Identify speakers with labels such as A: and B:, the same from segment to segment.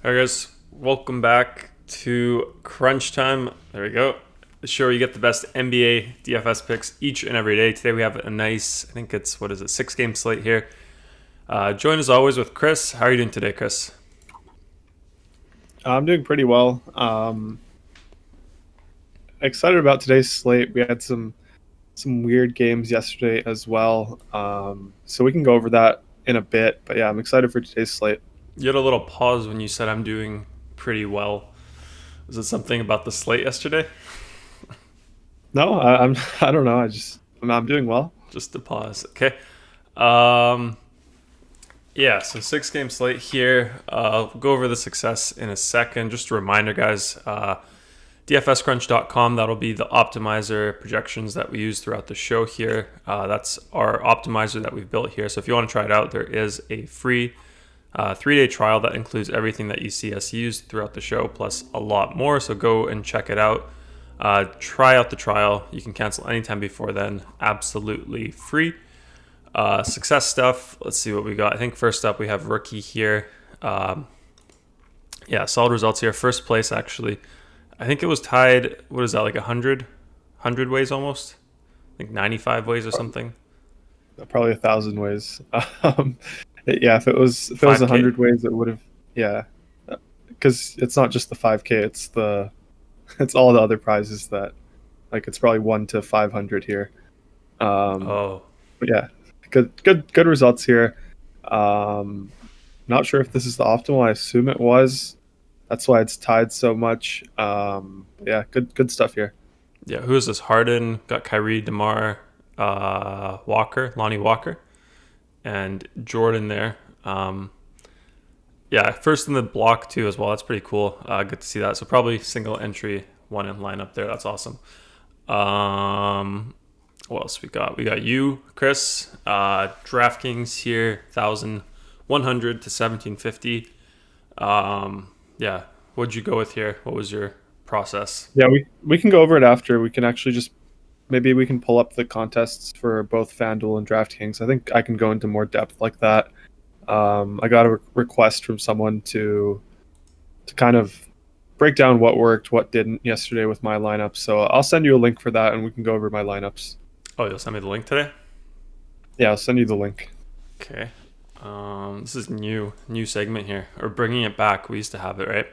A: All right, guys, welcome back to Crunch Time. There we go. The show where you get the best NBA DFS picks each and every day. Today we have a nice, I think it's, 6-game slate here. Joined as always with Chris. How are you doing today, Chris?
B: I'm doing pretty well. Excited about today's slate. We had some weird games yesterday as well, so we can go over that in a bit. But yeah, I'm excited for today's slate.
A: You had a little pause when you said I'm doing pretty well. Was it something about the slate yesterday?
B: No, I don't know. I'm doing well.
A: Just a pause. Okay. Yeah, so 6-game slate here. I'll go over the success in a second. Just a reminder, guys, dfscrunch.com, that'll be the optimizer projections that we use throughout the show here. That's our optimizer that we've built here. So if you want to try it out, there is a free 3-day trial that includes everything that you see us use throughout the show, plus a lot more. So go and check it out. Try out the trial. You can cancel anytime before then. Absolutely free. Success stuff. Let's see what we got. I think first up we have rookie here. Yeah, solid results here. First place, actually. I think it was tied, what is that, like 100 ways almost? I think 95 ways or something.
B: Probably 1,000 ways. Yeah, if it was 100 ways, it would have. Yeah, because it's not just the 5K; it's all the other prizes that, like, it's probably 1 to 500 here. But yeah, good results here. Not sure if this is the optimal. I assume it was. That's why it's tied so much. Yeah, good stuff here.
A: Yeah, who is this? Harden, got Kyrie, DeMar, Lonnie Walker, and Jordan there. Yeah, first in the block too as well. That's pretty cool. Good to see that. So probably single entry one in lineup there. That's awesome. What else we got? We got you, Chris. DraftKings here, 1,100 to 1,750. Yeah, what'd you go with here? What was your process?
B: Yeah, we can go over it after. We can actually just maybe we can pull up the contests for both FanDuel and DraftKings. I think I can go into more depth like that. I got a request from someone to kind of break down what worked, what didn't yesterday with my lineup. So I'll send you a link for that, and we can go over my lineups.
A: Oh, you'll send me the link today?
B: Yeah, I'll send you the link.
A: Okay. This is new segment here, or bringing it back. We used to have it, right?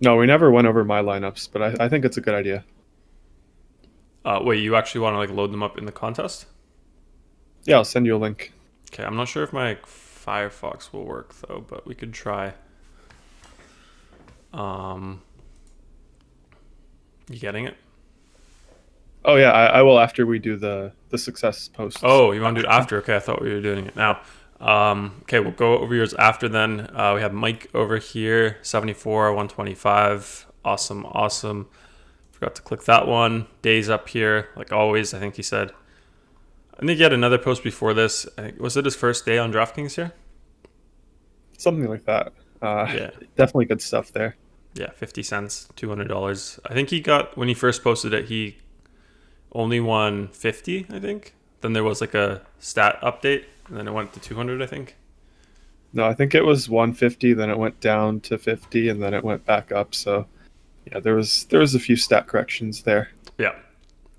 B: No, we never went over my lineups, but I think it's a good idea.
A: Wait, you actually want to like load them up in the contest?
B: Yeah, I'll send you a link.
A: Okay, I'm not sure if my Firefox will work though, but we could try. You getting it?
B: Oh yeah, I will after we do the success post.
A: Oh, you want to do it after? Okay, I thought we were doing it now. Okay, we'll go over yours after then. We have Mike over here, 74, 125. Awesome. Forgot to click that one. Days up here, like always, I think he said. I think he had another post before this. Was it his first day on DraftKings here?
B: Something like that.
A: Yeah.
B: Definitely good stuff there.
A: Yeah, 50 cents, $200. I think he got, when he first posted it, he only won 50, I think. Then there was like a stat update, and then it went to 200, I think.
B: No, I think it was 150, then it went down to 50, and then it went back up. So, yeah, there was a few stat corrections there.
A: Yeah.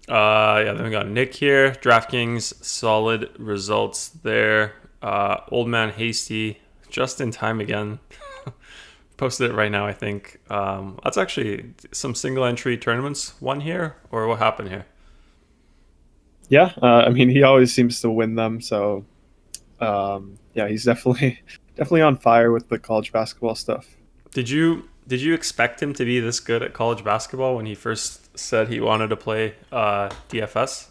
A: Yeah, then we got Nick here. DraftKings, solid results there. Old Man Hasty, just in time again. Posted it right now, I think. That's actually some single entry tournaments won here, or what happened here?
B: Yeah, I mean, he always seems to win them. So, yeah, he's definitely definitely on fire with the college basketball stuff.
A: Did you expect him to be this good at college basketball when he first said he wanted to play DFS?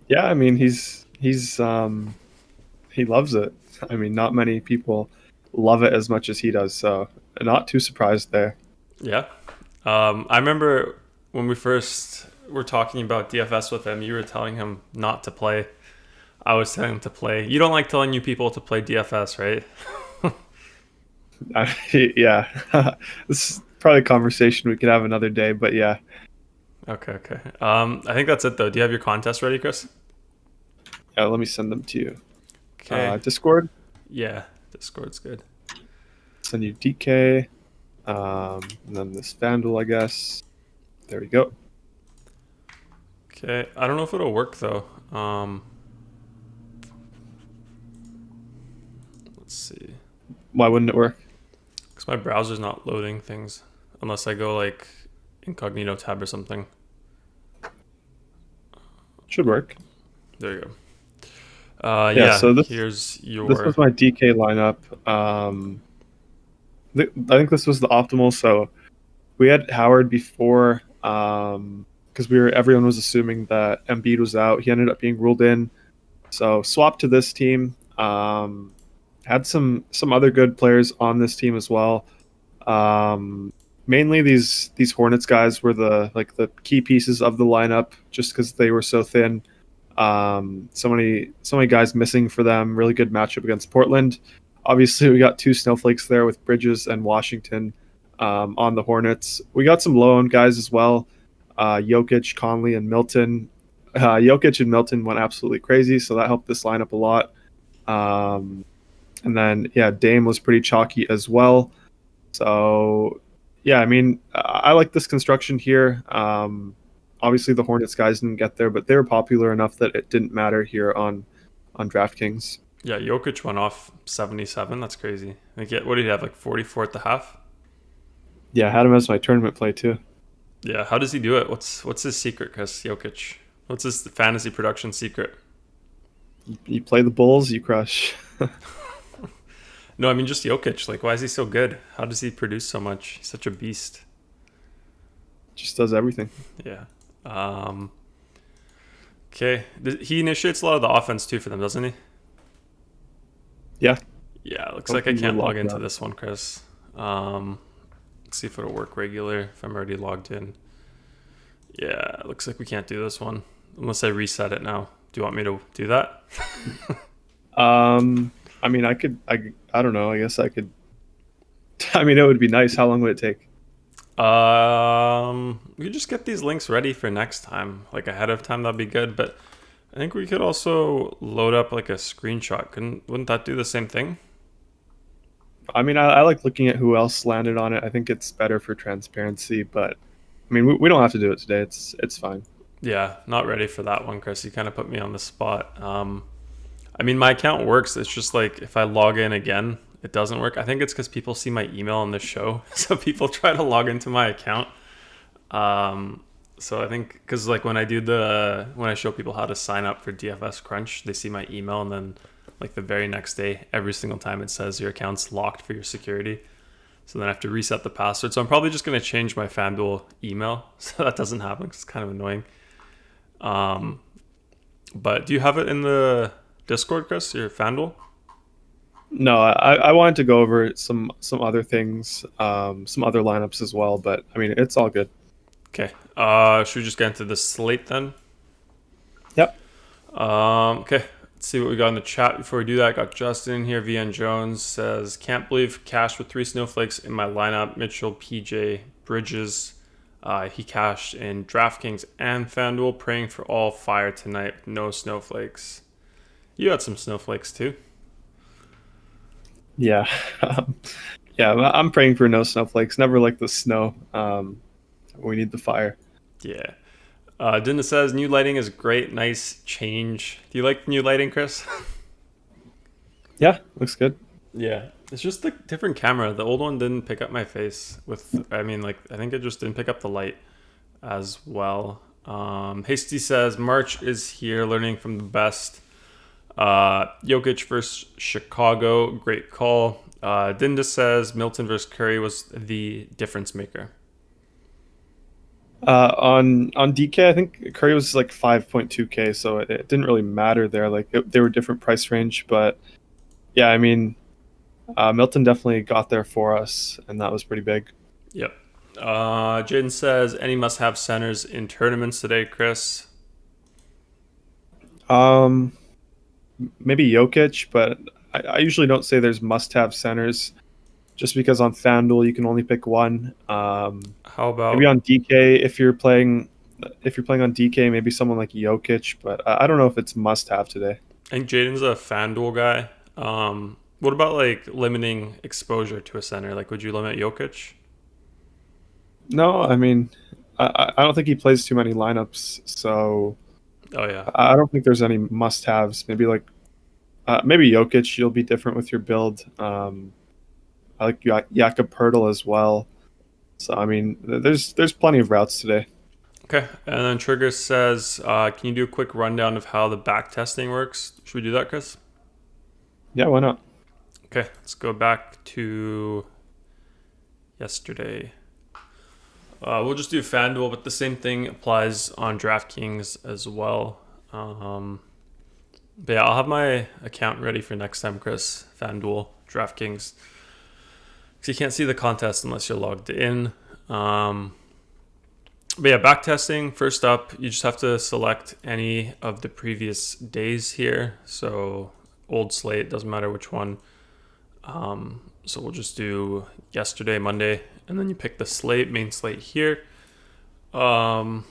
B: Yeah, I mean, he loves it. I mean, not many people love it as much as he does. So, not too surprised there.
A: Yeah. I remember when we first were talking about DFS with him, you were telling him not to play. I was telling him to play. You don't like telling new people to play DFS, right?
B: Yeah, this is probably a conversation we could have another day. But yeah,
A: Okay. I think that's it though. Do you have your contest ready, Chris?
B: yeah, let me send them to you.
A: Okay.
B: Discord,
A: Yeah, Discord's good.
B: send you DK, and then this FanDuel, I guess. There we go.
A: Okay. I don't know if it'll work though. Let's see.
B: Why wouldn't it work?
A: Because my browser's not loading things unless I go like incognito tab or something.
B: Should work.
A: There you go.
B: Yeah,
A: Yeah.
B: so
A: Here's your.
B: this was my DK lineup. I think this was the optimal. So we had Howard before, because everyone was assuming that Embiid was out. He ended up being ruled in, so swapped to this team. Had some other good players on this team as well. Mainly these Hornets guys were the key pieces of the lineup, just because they were so thin. So many guys missing for them. Really good matchup against Portland. Obviously, we got two snowflakes there with Bridges and Washington on the Hornets. We got some low-owned guys as well. Jokic, Conley, and Milton. Jokic and Milton went absolutely crazy, so that helped this lineup a lot. And then, yeah, Dame was pretty chalky as well. So, yeah, I mean, I like this construction here. Obviously, the Hornets guys didn't get there, but they were popular enough that it didn't matter here on DraftKings.
A: Yeah, Jokic went off 77. That's crazy. What did he have, like 44 at the half?
B: Yeah, I had him as my tournament play too.
A: Yeah, how does he do it? What's his secret, Chris Jokic? What's his fantasy production secret?
B: You play the Bulls, you crush.
A: No, I mean just Jokic. Like, why is he so good? How does he produce so much? He's such a beast.
B: Just does everything.
A: Yeah. Okay. He initiates a lot of the offense too for them, doesn't he?
B: Yeah.
A: Yeah, looks like I can't log into this one, Chris. Let's see if it'll work regular if I'm already logged in. Yeah, looks like we can't do this one unless I reset it now. Do you want me to do that?
B: I mean, I don't know. I guess I could. I mean, it would be nice. How long would it take?
A: We could just get these links ready for next time, like ahead of time. That'd be good. But I think we could also load up like a screenshot. Wouldn't that do the same thing?
B: I mean, I like looking at who else landed on it. I think it's better for transparency. But I mean, we don't have to do it today. It's fine.
A: Yeah, not ready for that one, Chris. You kind of put me on the spot. I mean, my account works. It's just like if I log in again, it doesn't work. I think it's because people see my email on this show, so people try to log into my account. So I think because like when I show people how to sign up for DFS Crunch, they see my email, and then like the very next day, every single time it says your account's locked for your security. So then I have to reset the password. So I'm probably just going to change my FanDuel email so that doesn't happen because it's kind of annoying. But do you have it in the Discord, Chris, your FanDuel?
B: No, I wanted to go over some other things, some other lineups as well. But I mean, it's all good.
A: Okay. Should we just get into the slate then?
B: Yep.
A: Okay. Let's see what we got in the chat before we do that. I got Justin in here. VN Jones says, can't believe cashed with 3 snowflakes in my lineup. Mitchell, PJ, Bridges. He cashed in DraftKings and FanDuel, praying for all fire tonight. No snowflakes. You had some snowflakes too.
B: Yeah. Yeah, I'm praying for no snowflakes. Never like the snow. We need the fire.
A: Yeah. Dinda says new lighting is great, nice change. Do you like the new lighting, Chris?
B: Yeah, looks good.
A: Yeah, it's just the different camera. The old one didn't pick up my face with. I mean, like I think it just didn't pick up the light as well. Hasty says March is here, learning from the best. Jokic versus Chicago, great call. Dinda says Milton versus Curry was the difference maker.
B: On DK, I think Curry was like 5.2K, so it didn't really matter there. Like they were different price range, but yeah, I mean, Milton definitely got there for us, and that was pretty big.
A: Yep. Jaden says any must-have centers in tournaments today, Chris.
B: Um, Maybe Jokic, but I usually don't say there's must-have centers, just because on FanDuel you can only pick one.
A: How about
B: Maybe on DK if you're playing on DK, maybe someone like Jokic, but I don't know if it's must-have today.
A: I think Jaden's a FanDuel guy. What about like limiting exposure to a center? Like, would you limit Jokic?
B: No, I mean, I don't think he plays too many lineups, so
A: Oh yeah,
B: I don't think there's any must-haves. Maybe like maybe Jokic, you'll be different with your build. I like Jakob Pertl as well. So I mean, there's plenty of routes today.
A: okay. And then Trigger says, can you do a quick rundown of how the back testing works? Should we do that, Chris?
B: Yeah, why not?
A: Okay, let's go back to yesterday. We'll just do FanDuel, but the same thing applies on DraftKings as well. But yeah, I'll have my account ready for next time, Chris. FanDuel, DraftKings. Because you can't see the contest unless you're logged in. But yeah, back testing. First up, you just have to select any of the previous days here. So old slate, doesn't matter which one. So we'll just do yesterday, Monday, and then you pick the slate, main slate here. But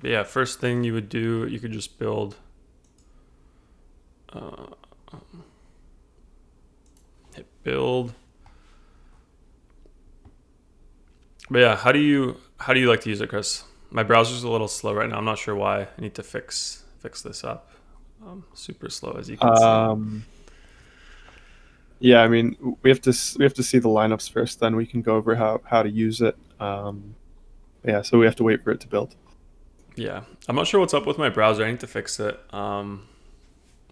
A: yeah, first thing you would do, you could just build. Hit build. But yeah, how do you like to use it, Chris? My browser's a little slow right now. I'm not sure why. I need to fix this up. Super slow as you can see.
B: Yeah, I mean, we have to see the lineups first, then we can go over how to use it. Yeah, so we have to wait for it to build.
A: Yeah, I'm not sure what's up with my browser. I need to fix it.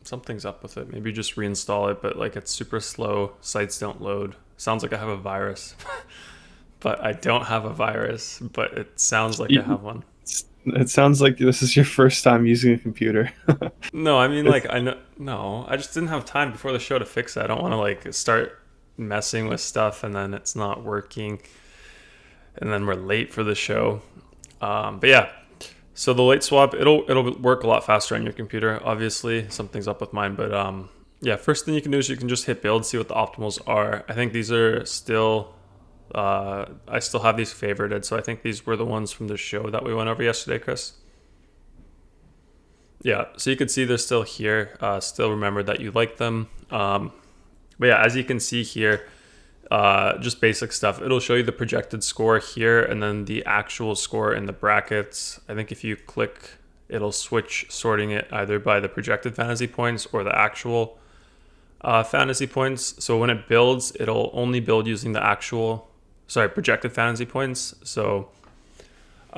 A: Something's up with it. Maybe just reinstall it, but like it's super slow. Sites don't load. Sounds like I have a virus. But I don't have a virus, but it sounds like I have one.
B: It sounds like this is your first time using a computer.
A: No, I mean, like, I just didn't have time before the show to fix it. I don't want to like start messing with stuff and then it's not working and then we're late for the show. But yeah, so the late swap, it'll work a lot faster on your computer. Obviously, something's up with mine, but yeah, first thing you can do is you can just hit build, see what the optimals are. I think these are still. I still have these favorited, so I think these were the ones from the show that we went over yesterday, Chris. Yeah, so you can see they're still here. Still remember that you like them. But yeah, as you can see here, just basic stuff. It'll show you the projected score here and then the actual score in the brackets. I think if you click, it'll switch sorting it either by the projected fantasy points or the actual fantasy points. So when it builds, it'll only build using the projected fantasy points. So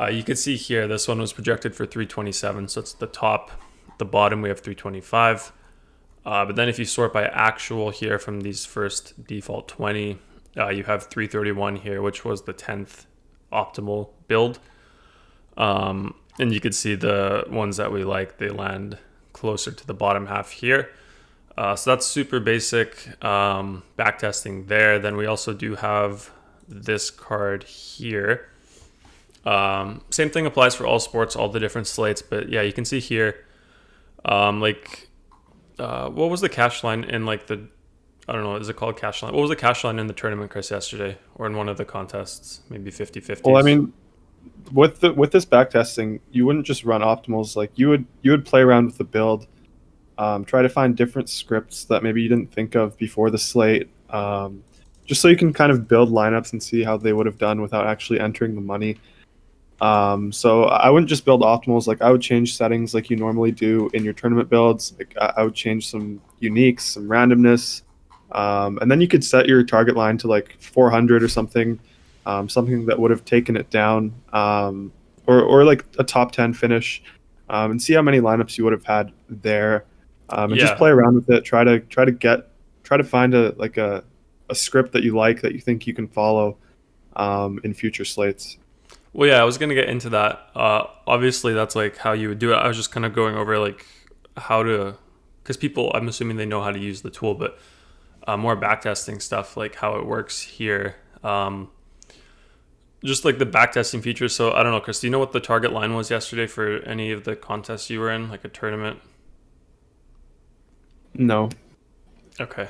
A: you can see here, this one was projected for 327. So it's the top, the bottom, we have 325. But then if you sort by actual here from these first default 20, you have 331 here, which was the 10th optimal build. And you can see the ones that we like, they land closer to the bottom half here. So that's super basic back testing there. Then we also do have this card here. Same thing applies for all sports, all the different slates. But yeah, you can see here, what was the cash line in like the, I don't know, is it called cash line? What was the cash line in the tournament, Chris, yesterday or in one of the contests? Maybe 50-50.
B: Well, I mean, with this back testing, you wouldn't just run optimals. Like you would play around with the build. Try to find different scripts that maybe you didn't think of before the slate, just so you can kind of build lineups and see how they would have done without actually entering the money. So I wouldn't just build optimals. Like I would change settings like you normally do in your tournament builds. Like I would change some uniques, some randomness, and then you could set your target line to like 400 or something, something that would have taken it down, or like a top 10 finish, and see how many lineups you would have had there, and just
A: Yeah.
B: play around with it. Try to find a script that you like that you think you can follow in future slates.
A: Well, yeah, I was gonna get into that. Obviously, that's like how you would do it. I was just kind of going over like how to, because people, I'm assuming they know how to use the tool, but more backtesting stuff, like how it works here. Just like the backtesting features. So I don't know, Chris, do you know what the target line was yesterday for any of the contests you were in, like a tournament?
B: No.
A: Okay.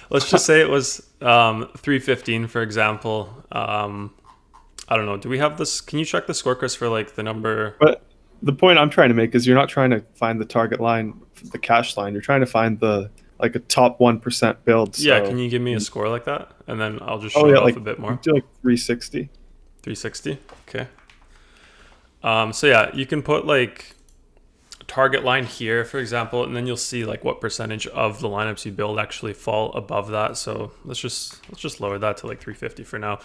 A: Let's just say it was 315, for example. I don't know. Do we have this? Can you check the score, Chris, for like the number?
B: But the point I'm trying to make is you're not trying to find the target line, the cash line. You're trying to find the like a top 1% build.
A: Yeah,
B: So
A: can you give me a score like that? And then I'll just
B: oh
A: show it
B: yeah,
A: off
B: like
A: a bit
B: you
A: more.
B: do like 360.
A: 360. Okay. So yeah, you can put like target line here, for example, and then you'll see like what percentage of the lineups you build actually fall above that. So let's just lower that to like 350 for now.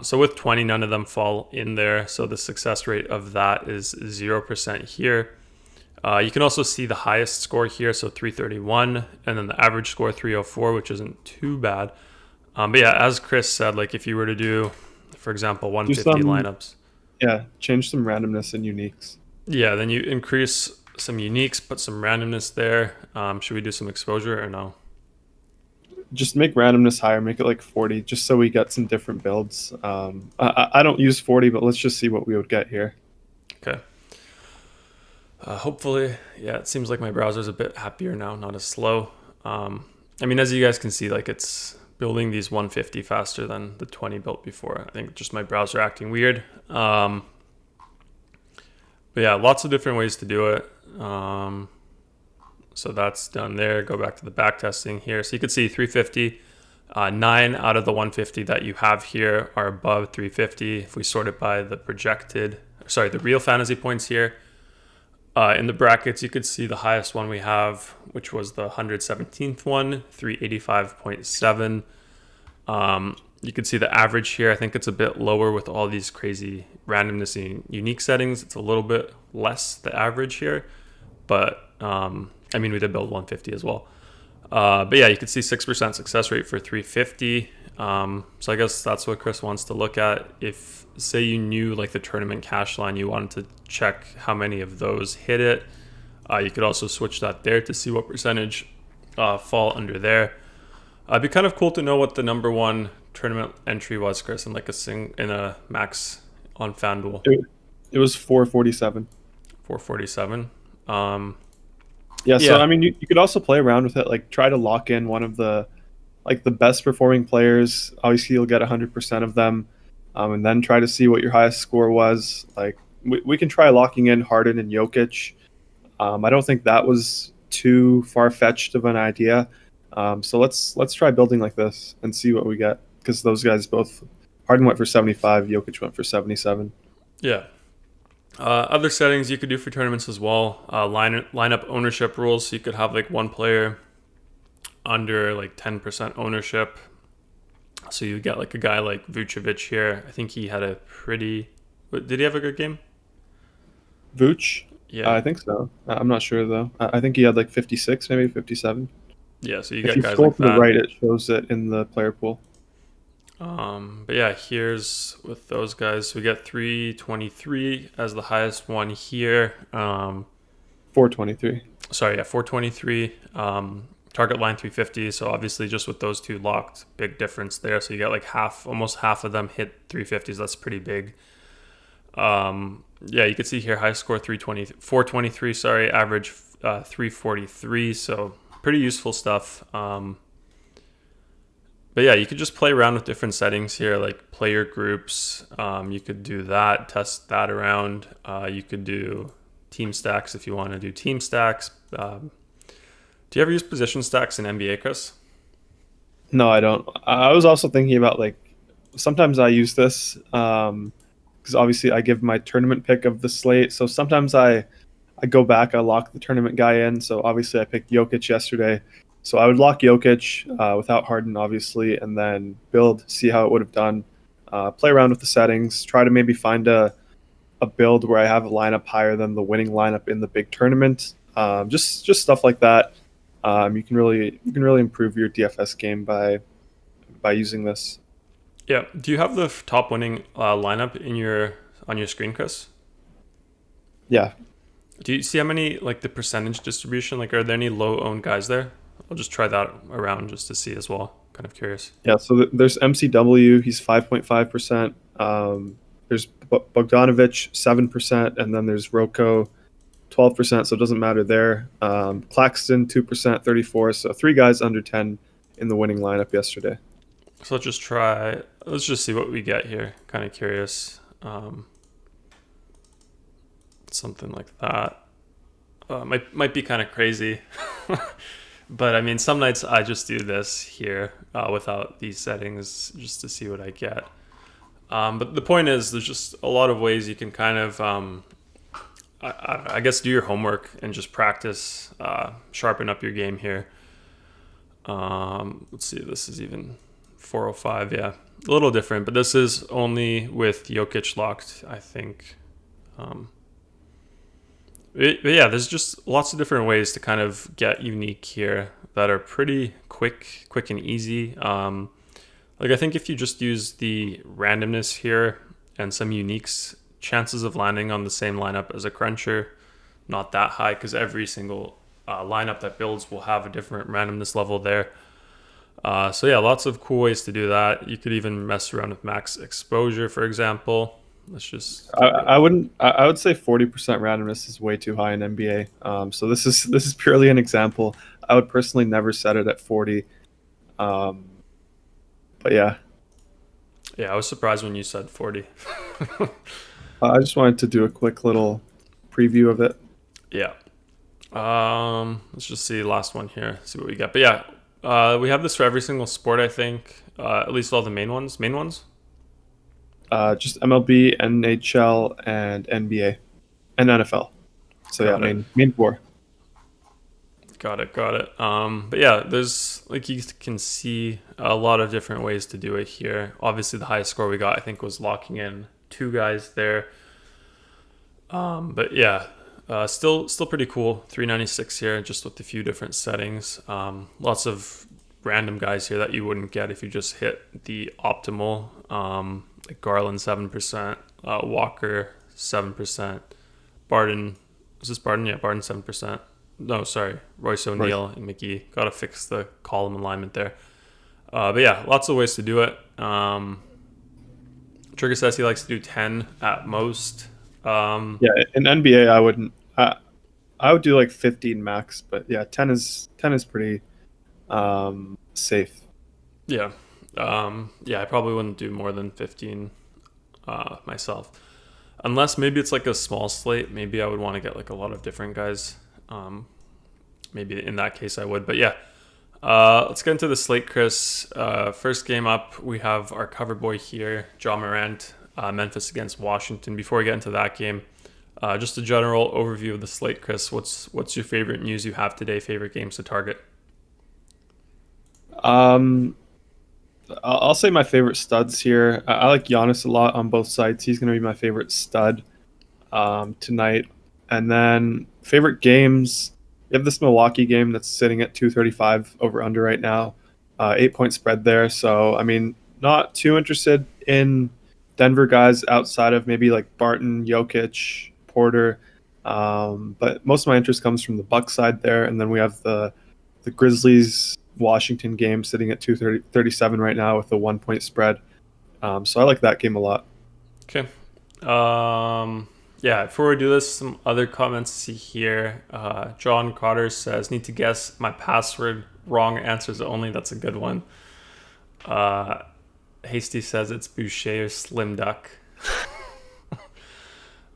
A: So with 20, none of them fall in there. So the success rate of that is 0% here. You can also see the highest score here, so 331, and then the average score 304, which isn't too bad. But yeah, as Chris said, like if you were to do, for example,
B: Do
A: 150
B: some
A: lineups,
B: yeah, change some randomness and uniques.
A: yeah, then you increase some uniques, put some randomness there. Should we do some exposure or no?
B: Just make randomness higher, make it like 40, just so we get some different builds. I don't use 40, but let's just see what we would get here.
A: Okay. Hopefully, yeah, it seems like my browser's a bit happier now, not as slow. I mean, as you guys can see, like it's building these 150 faster than the 20 built before. I think just my browser acting weird. But yeah, lots of different ways to do it. So that's done there. Go back to the back testing here. So you can see 350. 9 out of the 150 that you have here are above 350. If we sort it by the the real fantasy points here, in the brackets, you could see the highest one we have, which was the 117th one, 385.7. You can see the average here. I think it's a bit lower with all these crazy randomness and unique settings. It's a little bit less the average here, but I mean, we did build 150 as well. But yeah, you can see 6% success rate for 350. So I guess that's what Chris wants to look at. If, say, you knew like the tournament cash line, you wanted to check how many of those hit it. You could also switch that there to see what percentage fall under there. It'd be kind of cool to know what the number one tournament entry was, Chris, in like in a max on FanDuel.
B: It was 447.
A: 447.
B: Yeah, so
A: Yeah.
B: I mean, you could also play around with it, like try to lock in one of the like the best performing players. Obviously, you'll get 100% of them, and then try to see what your highest score was. Like we can try locking in Harden and Jokic. I don't think that was too far fetched of an idea. So let's try building like this and see what we get, because those guys both, Harden went for 75, Jokic went for 77.
A: Yeah. Other settings you could do for tournaments as well. Lineup ownership rules. So you could have like one player under like 10% ownership. So you get like a guy like Vucevic here. I think he had a pretty. Did he have a good game?
B: Vooch?
A: Yeah.
B: I think so. I'm not sure though. I think he had like 56, maybe 57.
A: Yeah. So you
B: If
A: get
B: you
A: guys
B: scroll
A: like
B: to the
A: that.
B: right, it shows it in the player pool.
A: But yeah, here's with those guys. We get 323 as the highest one here.
B: 423.
A: Sorry, yeah, 423. Target line 350. So obviously, just with those two locked, big difference there. So you got like almost half of them hit 350s. That's pretty big. Yeah, you can see here high score 423. Sorry, average 343. So pretty useful stuff. But yeah, you could just play around with different settings here, like player groups. You could do that, test that around. You could do team stacks if you want to do team stacks. Do you ever use position stacks in NBA, Chris?
B: No, I don't. I was also thinking about like sometimes I use this, because obviously I give my tournament pick of the slate. So sometimes I go back, I lock the tournament guy in. So obviously I picked Jokic yesterday. So I would lock Jokic without Harden, obviously, and then build, see how it would have done. Play around with the settings, try to maybe find a build where I have a lineup higher than the winning lineup in the big tournament. Just stuff like that. You can really improve your DFS game by using this.
A: Yeah. Do you have the top winning lineup on your screen, Chris?
B: Yeah.
A: Do you see how many, like, the percentage distribution? Like, are there any low owned guys there? I'll just try that around just to see as well. Kind of curious.
B: Yeah, so there's MCW, he's 5.5%. There's Bogdanovich, 7%, and then there's Rocco, 12%, so it doesn't matter there. Claxton, 2%, 34, so 3 guys under 10 in the winning lineup yesterday.
A: So let's just see what we get here. Kind of curious. Something like that. Might be kind of crazy. But I mean, some nights I just do this here without these settings just to see what I get. But the point is, there's just a lot of ways you can kind of, I guess, do your homework and just practice, sharpen up your game here. Let's see, this is even 405. Yeah, a little different, but this is only with Jokic locked, I think. But yeah, there's just lots of different ways to kind of get unique here that are pretty quick and easy. Like, I think if you just use the randomness here and some uniques, chances of landing on the same lineup as a cruncher, not that high, because every single lineup that builds will have a different randomness level there. So yeah, lots of cool ways to do that. You could even mess around with max exposure, for example. Let's just.
B: I would say 40% randomness is way too high in NBA. So this is purely an example. I would personally never set it at 40. But yeah.
A: Yeah, I was surprised when you said 40.
B: I just wanted to do a quick little preview of it.
A: Yeah. Let's just see last one here. See what we get. But yeah, we have this for every single sport, I think. At least all the main ones. Main ones.
B: Just MLB, NHL, and NBA, and NFL. So
A: Got
B: yeah,
A: it.
B: main 4.
A: Got it. But yeah, there's, like, you can see a lot of different ways to do it here. Obviously, the highest score we got, I think, was locking in 2 guys there. But yeah, still pretty cool. 396 here, just with a few different settings. Lots of random guys here that you wouldn't get if you just hit the optimal. Like Garland 7%, Walker 7%, Barton. Is this Barton? Yeah, Barton 7%. No, sorry, Royce O'Neal and McGee. Got to fix the column alignment there. But yeah, lots of ways to do it. Trigger says he likes to do 10 at most.
B: Yeah, in NBA, I wouldn't. I would do like 15 max, but yeah, 10 is pretty safe.
A: Yeah. Yeah, I probably wouldn't do more than 15 myself. Unless maybe it's like a small slate. Maybe I would want to get like a lot of different guys. Maybe in that case I would. But yeah, let's get into the slate, Chris. First game up, we have our cover boy here, Ja Morant, Memphis against Washington. Before we get into that game, just a general overview of the slate, Chris. What's your favorite news you have today? Favorite games to target?
B: I'll say my favorite studs here. I like Giannis a lot on both sides. He's going to be my favorite stud tonight. And then favorite games, we have this Milwaukee game that's sitting at 235 over under right now. 8-point spread there. So, I mean, not too interested in Denver guys outside of maybe like Barton, Jokic, Porter. But most of my interest comes from the Bucks side there. And then we have the Grizzlies Washington game sitting at 237 right now with a 1-point spread. So I like that game a lot.
A: Okay. Yeah, before we do this, some other comments to see here. John Cotter says, need to guess my password. Wrong answers only. That's a good one. Hasty says it's Boucher or Slim Duck.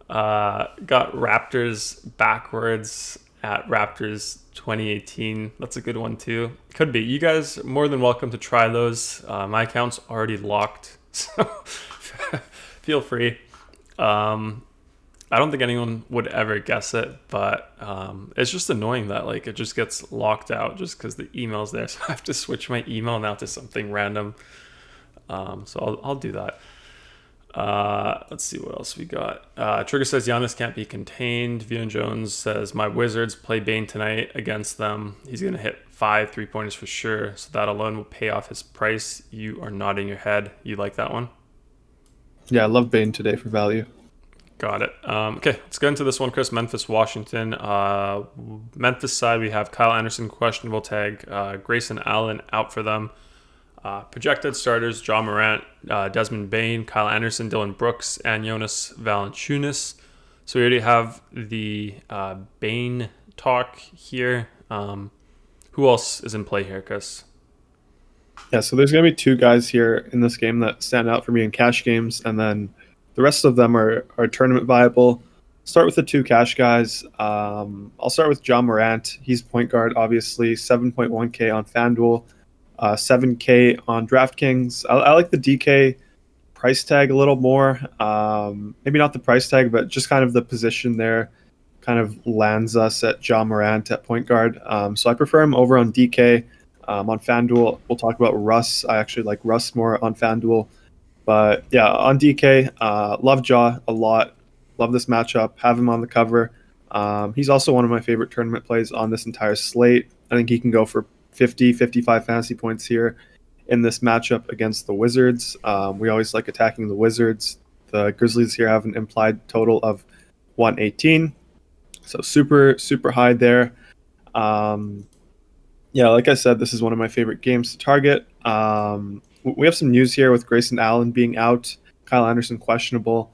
A: Got Raptors backwards at Raptors 2018. That's a good one too. Could be. You guys are more than welcome to try those. My account's already locked, so feel free. I don't think anyone would ever guess it, but it's just annoying that like it just gets locked out just because the email's there. So I have to switch my email now to something random. So I'll do that. Let's see what else we got. Trigger says Giannis can't be contained. Vian Jones says my Wizards play Bane tonight against them. He's gonna hit 5 3-pointers for sure. So that alone will pay off his price. You are nodding your head. You like that one?
B: Yeah, I love Bane today for value.
A: Got it. Okay, let's get into this one, Chris. Memphis, Washington. Memphis side, we have Kyle Anderson, questionable tag. Grayson Allen out for them. Projected starters, John Morant, Desmond Bane, Kyle Anderson, Dylan Brooks, and Jonas Valanciunas. So we already have the Bane talk here. Who else is in play here, Chris?
B: Yeah, so there's going to be two guys here in this game that stand out for me in cash games, and then the rest of them are tournament viable. Start with the two cash guys. I'll start with John Morant. He's point guard, obviously, 7.1K on FanDuel, 7K on DraftKings. I like the DK price tag a little more. Maybe not the price tag, but just kind of the position there kind of lands us at John Morant at point guard. So I prefer him over on DK. On FanDuel, we'll talk about Russ. I actually like Russ more on FanDuel. But yeah, on DK, love Ja a lot. Love this matchup. Have him on the cover. He's also one of my favorite tournament plays on this entire slate. I think he can go for 50, 55 fantasy points here in this matchup against the Wizards. We always like attacking the Wizards. The Grizzlies here have an implied total of 118. So super, super high there. Yeah, like I said, this is one of my favorite games to target. We have some news here with Grayson Allen being out, Kyle Anderson questionable.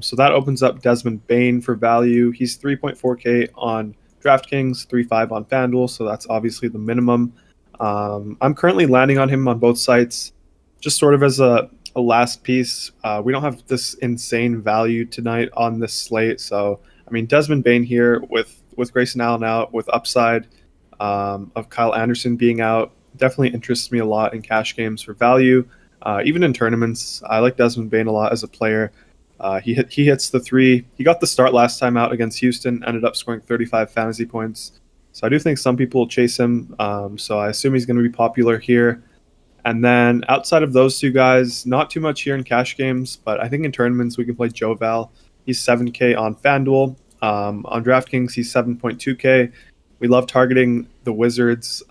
B: So that opens up Desmond Bane for value. He's 3.4K on DraftKings, 3.5 on FanDuel, so that's obviously the minimum. I'm currently landing on him on both sites, just sort of as a last piece. We don't have this insane value tonight on this slate, so I mean Desmond Bane here with Grayson Allen out, with upside of Kyle Anderson being out, definitely interests me a lot in cash games for value. Even in tournaments, I like Desmond Bane a lot as a player. He hits the three. He got the start last time out against Houston, ended up scoring 35 fantasy points. So I do think some people will chase him. So I assume he's going to be popular here. And then outside of those two guys, not too much here in cash games, but I think in tournaments we can play Joe Val. He's 7K on FanDuel. On DraftKings, he's 7.2K. We love targeting the Wizards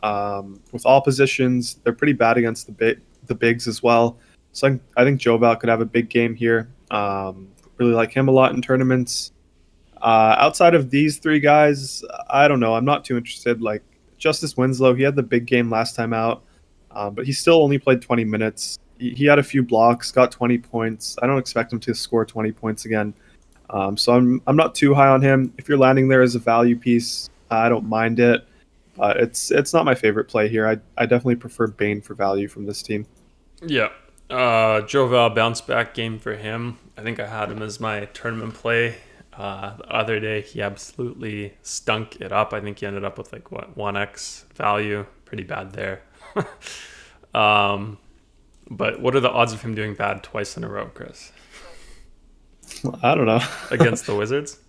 B: with all positions. They're pretty bad against the bigs as well. So I think Joe Val could have a big game here. Really like him a lot in tournaments. Outside of these three guys, I don't know. I'm not too interested. Like Justice Winslow, he had the big game last time out, but he still only played 20 minutes. He had a few blocks, got 20 points. I don't expect him to score 20 points again. So I'm not too high on him. If you're landing there as a value piece, I don't mind it. But it's not my favorite play here. I definitely prefer Bane for value from this team.
A: Yeah. Joe Val bounce back game for him. I think I had him as my tournament play. The other day, he absolutely stunk it up. I think he ended up with 1x value. Pretty bad there. But what are the odds of him doing bad twice in a row, Chris?
B: I don't know.
A: Against the Wizards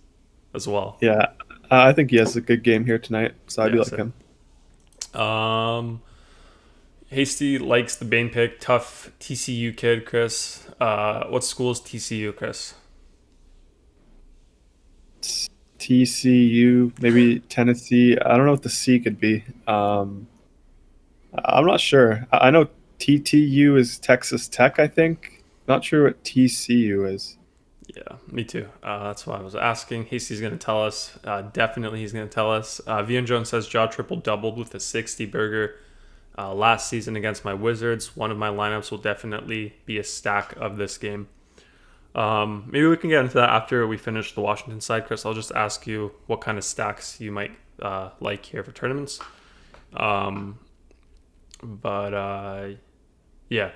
A: as well.
B: Yeah, I think he has a good game here tonight, so I do like him.
A: Hasty likes the Bane pick. Tough TCU kid, Chris. What school is TCU, Chris?
B: TCU, maybe Tennessee. I don't know what the C could be. I'm not sure. I know TTU is Texas Tech, I think. Not sure what TCU is.
A: Yeah, me too. That's why I was asking. Hasty's going to tell us. Definitely he's going to tell us. Vian Jones says, Jaw triple-doubled with a 60 burger last season against my Wizards. One of my lineups will definitely be a stack of this game. Maybe we can get into that after we finish the Washington side, Chris. I'll just ask you what kind of stacks you might like here for tournaments. Yeah.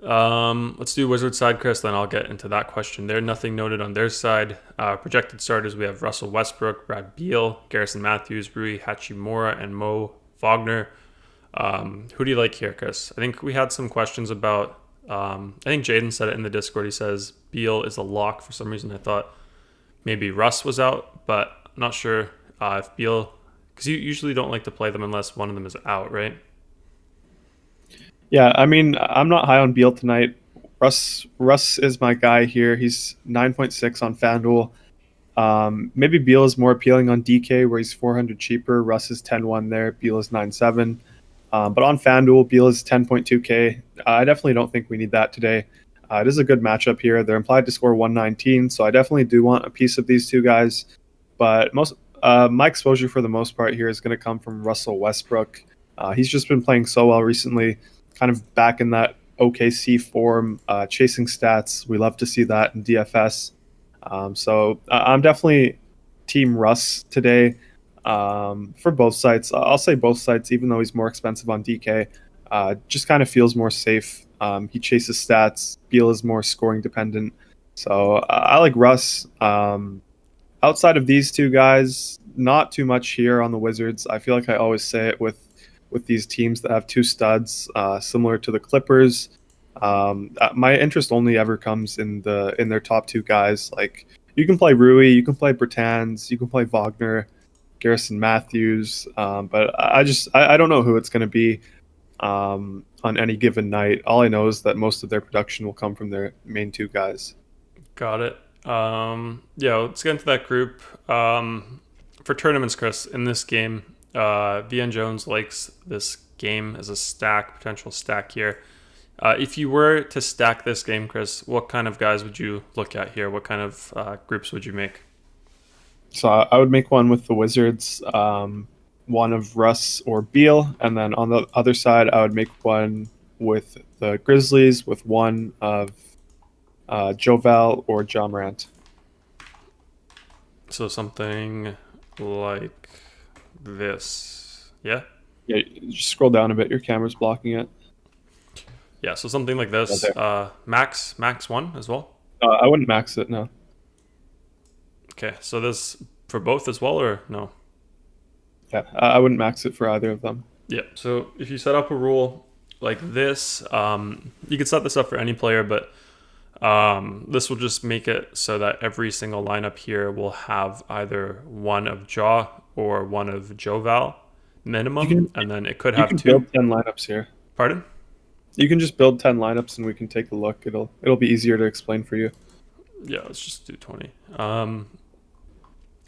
A: Let's do Wizards side, Chris, then I'll get into that question there. Nothing noted on their side. Projected starters, we have Russell Westbrook, Brad Beal, Garrison Matthews, Rui Hachimura, and Mo Wagner. Who do you like here, Chris? I think we had some questions about I think Jaden said it in the Discord. He says Beal is a lock. For some reason, I thought maybe Russ was out, but I'm not sure if Beal, because you usually don't like to play them unless one of them is out, right?
B: Yeah, I mean, I'm not high on Beal tonight. Russ is my guy here. He's 9.6 on FanDuel. Maybe Beal is more appealing on DK, where he's 400 cheaper. Russ is 10-1 there. Beal is 9-7. But on FanDuel, Beal is 10.2K. I definitely don't think we need that today. It is a good matchup here. They're implied to score 119, so I definitely do want a piece of these two guys. But my exposure for the most part here is going to come from Russell Westbrook. He's just been playing so well recently, kind of back in that OKC form, chasing stats. We love to see that in DFS. So I'm definitely Team Russ today for both sites. I'll say both sites, even though he's more expensive on DK. Just kind of feels more safe. He chases stats. Beal is more scoring dependent. So I like Russ. Outside of these two guys, not too much here on the Wizards. I feel like I always say it with these teams that have two studs, similar to the Clippers. My interest only ever comes in their top two guys. Like, you can play Rui, you can play Bertans, you can play Wagner, Garrison Matthews, but I don't know who it's going to be on any given night. All I know is that most of their production will come from their main two guys.
A: Got it. Yeah, let's get into that group. For tournaments, Chris, in this game, VN Jones likes this game as a potential stack here. If you were to stack this game, Chris, what kind of guys would you look at here? What kind of groups would you make?
B: So I would make one with the Wizards, one of Russ or Beal, and then on the other side, I would make one with the Grizzlies with one of Joval or Ja Morant.
A: So something like this. Yeah?
B: Yeah, just scroll down a bit. Your camera's blocking it.
A: Yeah, so something like this. Max one as well?
B: I wouldn't max it, no.
A: Okay, so this for both as well, or no?
B: Yeah, I wouldn't max it for either of them.
A: Yeah, so if you set up a rule like this, you could set this up for any player, but this will just make it so that every single lineup here will have either one of Ja or one of Joval minimum, and then it could have two.
B: You can build 10 lineups here.
A: Pardon?
B: You can just build 10 lineups and we can take a look. It'll be easier to explain for you.
A: Yeah, let's just do 20.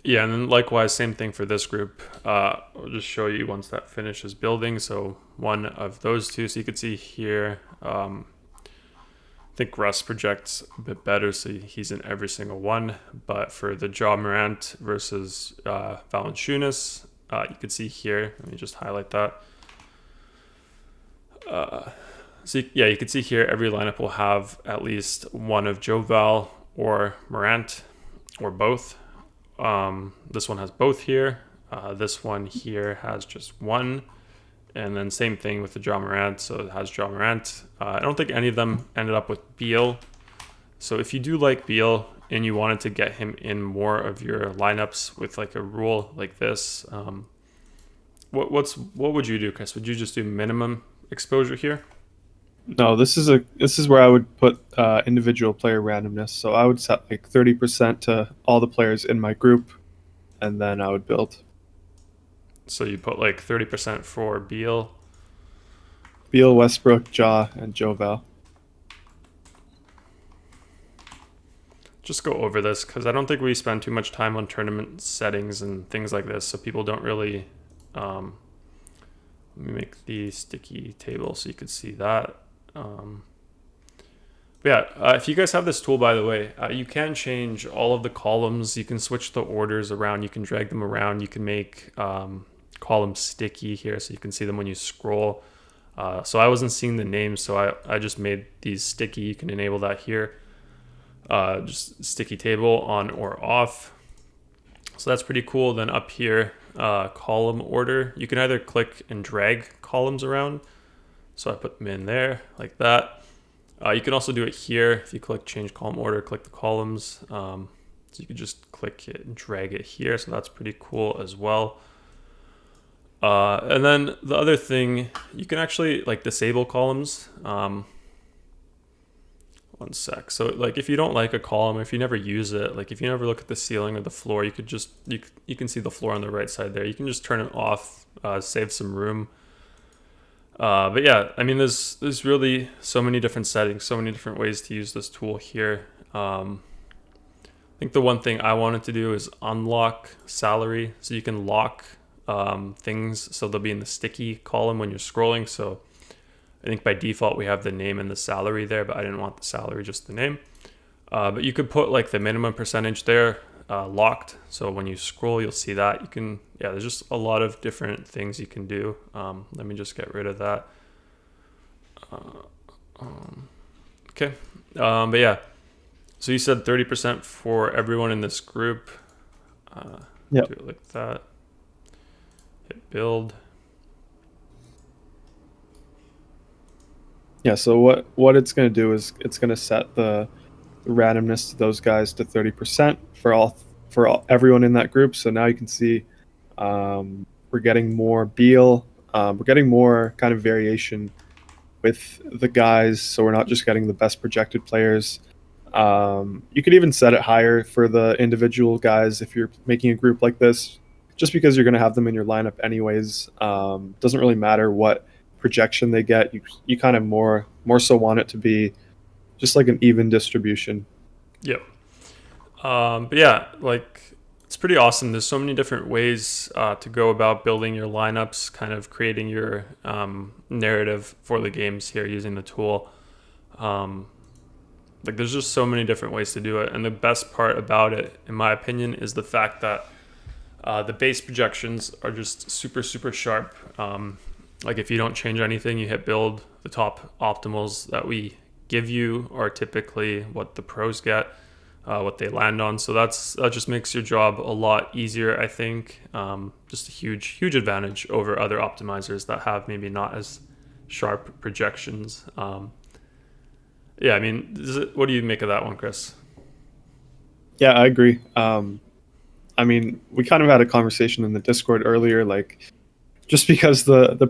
A: Yeah, and then likewise, same thing for this group. I'll just show you once that finishes building. So one of those two. So you can see here, I think Russ projects a bit better, so he's in every single one. But for the Ja Morant versus Valanciunas, you can see here, let me just highlight that. So yeah, you can see here every lineup will have at least one of Joval or Morant or both. This one has both here. This one here has just one. And then same thing with the Ja Morant. So it has Ja Morant. I don't think any of them ended up with Beal. So if you do like Beal and you wanted to get him in more of your lineups with like a rule like this, what would you do, Chris? Would you just do minimum exposure here?
B: No, this is where I would put individual player randomness. So I would set like 30% to all the players in my group, and then I would build.
A: So you put like 30% for Beal,
B: Westbrook, Ja, and Joval.
A: Just go over this because I don't think we spend too much time on tournament settings and things like this, so people don't really. Let me make the sticky table so you can see that. If you guys have this tool, by the way, you can change all of the columns. You can switch the orders around. You can drag them around. You can make columns sticky here so you can see them when you scroll. So I wasn't seeing the names, so I just made these sticky. You can enable that here. Just sticky table on or off. So that's pretty cool. Then up here, column order. You can either click and drag columns around. So I put them in there like that. You can also do it here. If you click change column order, click the columns. So you can just click it and drag it here. So that's pretty cool as well. And then the other thing, you can actually like disable columns. One sec. So like if you don't like a column, if you never use it, like if you never look at the ceiling or the floor, you could just you can see the floor on the right side there. You can just turn it off, save some room. But yeah, I mean, there's really so many different settings, so many different ways to use this tool here. I think the one thing I wanted to do is unlock salary, so you can lock things so they'll be in the sticky column when you're scrolling. So I think by default we have the name and the salary there, but I didn't want the salary, just the name. But you could put like the minimum percentage there locked, so when you scroll you'll see that. You can, yeah, there's just a lot of different things you can do. Let me just get rid of that. Okay, but yeah, so you said 30% for everyone in this group.
B: Yep.
A: Do it like that. Hit build.
B: Yeah, so what it's going to do is it's going to set the randomness to those guys to 30% for everyone in that group. So now you can see we're getting more Beal. We're getting more kind of variation with the guys, so we're not just getting the best projected players. You could even set it higher for the individual guys if you're making a group like this, just because you're going to have them in your lineup anyways. Doesn't really matter what projection they get. You kind of more so want it to be just like an even distribution.
A: Yep. But yeah, like it's pretty awesome. There's so many different ways to go about building your lineups, kind of creating your narrative for the games here using the tool. Like there's just so many different ways to do it. And the best part about it, in my opinion, is the fact that the base projections are just super, super sharp. Like if you don't change anything, you hit build, the top optimals that we give you are typically what the pros get, what they land on. So that just makes your job a lot easier, I think. Just a huge advantage over other optimizers that have maybe not as sharp projections. Yeah, I mean, what do you make of that one, Chris?
B: Yeah, I agree. I mean, we kind of had a conversation in the Discord earlier, like just because the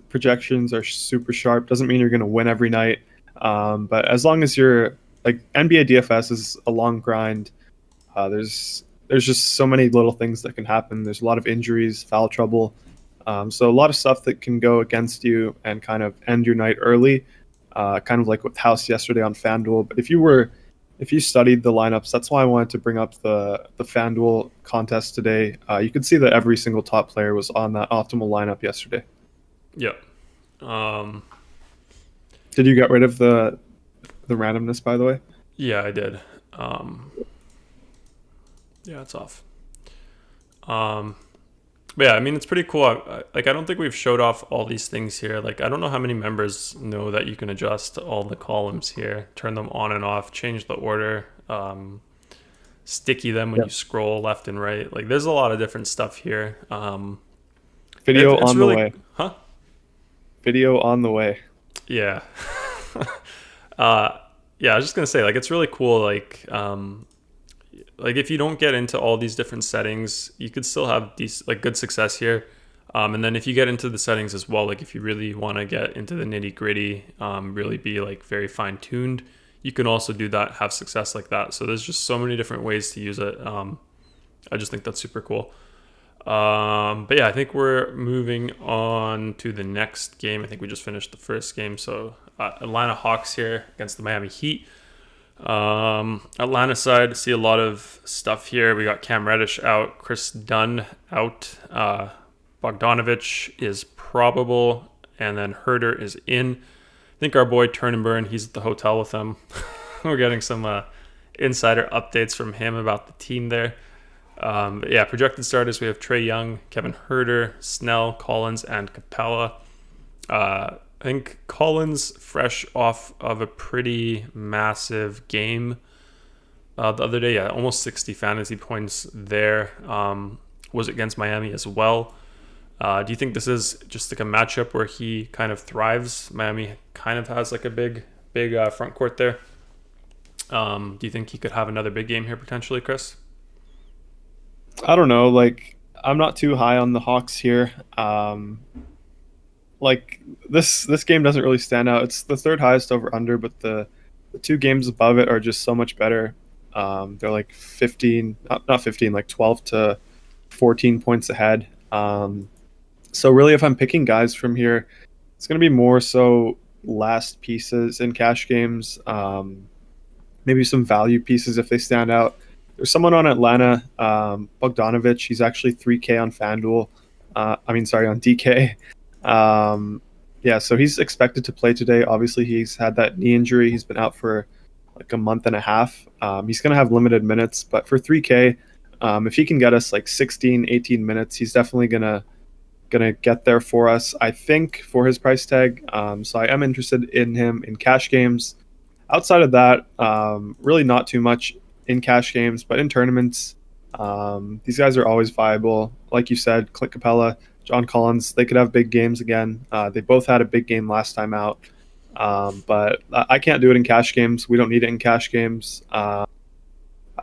B: projections are super sharp doesn't mean you're going to win every night. But as long as you're like NBA DFS is a long grind. There's just so many little things that can happen. There's a lot of injuries, foul trouble. So a lot of stuff that can go against you and kind of end your night early, kind of like with House yesterday on FanDuel. But if you studied the lineups, that's why I wanted to bring up the FanDuel contest today. You could see that every single top player was on that optimal lineup yesterday.
A: Yep.
B: Did you get rid of the randomness, by the way?
A: Yeah, I did. Yeah, it's off. But yeah, I mean, it's pretty cool. I don't think we've showed off all these things here. Like, I don't know how many members know that you can adjust all the columns here, turn them on and off, change the order, sticky them when you scroll left and right. Like, there's a lot of different stuff here.
B: Video on the way.
A: Huh?
B: Video on the way.
A: Yeah. Yeah, I was just gonna say, like, it's really cool. Like if you don't get into all these different settings, you could still have good success here. And then if you get into the settings as well, like if you really want to get into the nitty gritty, really be like very fine tuned, you can also do that, have success like that. So there's just so many different ways to use it. I just think that's super cool. But yeah, I think we're moving on to the next game. I think we just finished the first game. So Atlanta Hawks here against the Miami Heat. Atlanta side, see a lot of stuff here. We got Cam Reddish out, Chris Dunn out, Bogdanovich is probable, and then Herder is in. I think our boy Turn and Burn, he's at the hotel with them. We're getting some insider updates from him about the team there. But yeah, projected starters, we have Trae Young, Kevin Herder, Snell, Collins, and Capella. I think Collins, fresh off of a pretty massive game the other day, yeah, almost 60 fantasy points there, was against Miami as well. Do you think this is just like a matchup where he kind of thrives? Miami kind of has like a big front court there. Do you think he could have another big game here potentially, Chris?
B: I don't know. Like, I'm not too high on the Hawks here. Like this game doesn't really stand out. It's the third highest over under, but the The two games above it are just so much better. They're like 15, not 15, like 12 to 14 points ahead. So really, if I'm picking guys from here, it's going to be more so last pieces in cash games. Maybe some value pieces if they stand out. There's someone on Atlanta, Bogdanovich. He's actually 3K on FanDuel. Sorry, on DK. Yeah, so he's expected to play today. Obviously, he's had that knee injury. He's been out for like a month and a half. He's going to have limited minutes, but for 3K, if he can get us like 16, 18 minutes, he's definitely gonna get there for us, I think, for his price tag. So I am interested in him in cash games. Outside of that, really not too much in cash games, but in tournaments, these guys are always viable. Like you said, Clint Capella, John Collins, they could have big games again. They both had a big game last time out, but I can't do it in cash games. We don't need it in cash games.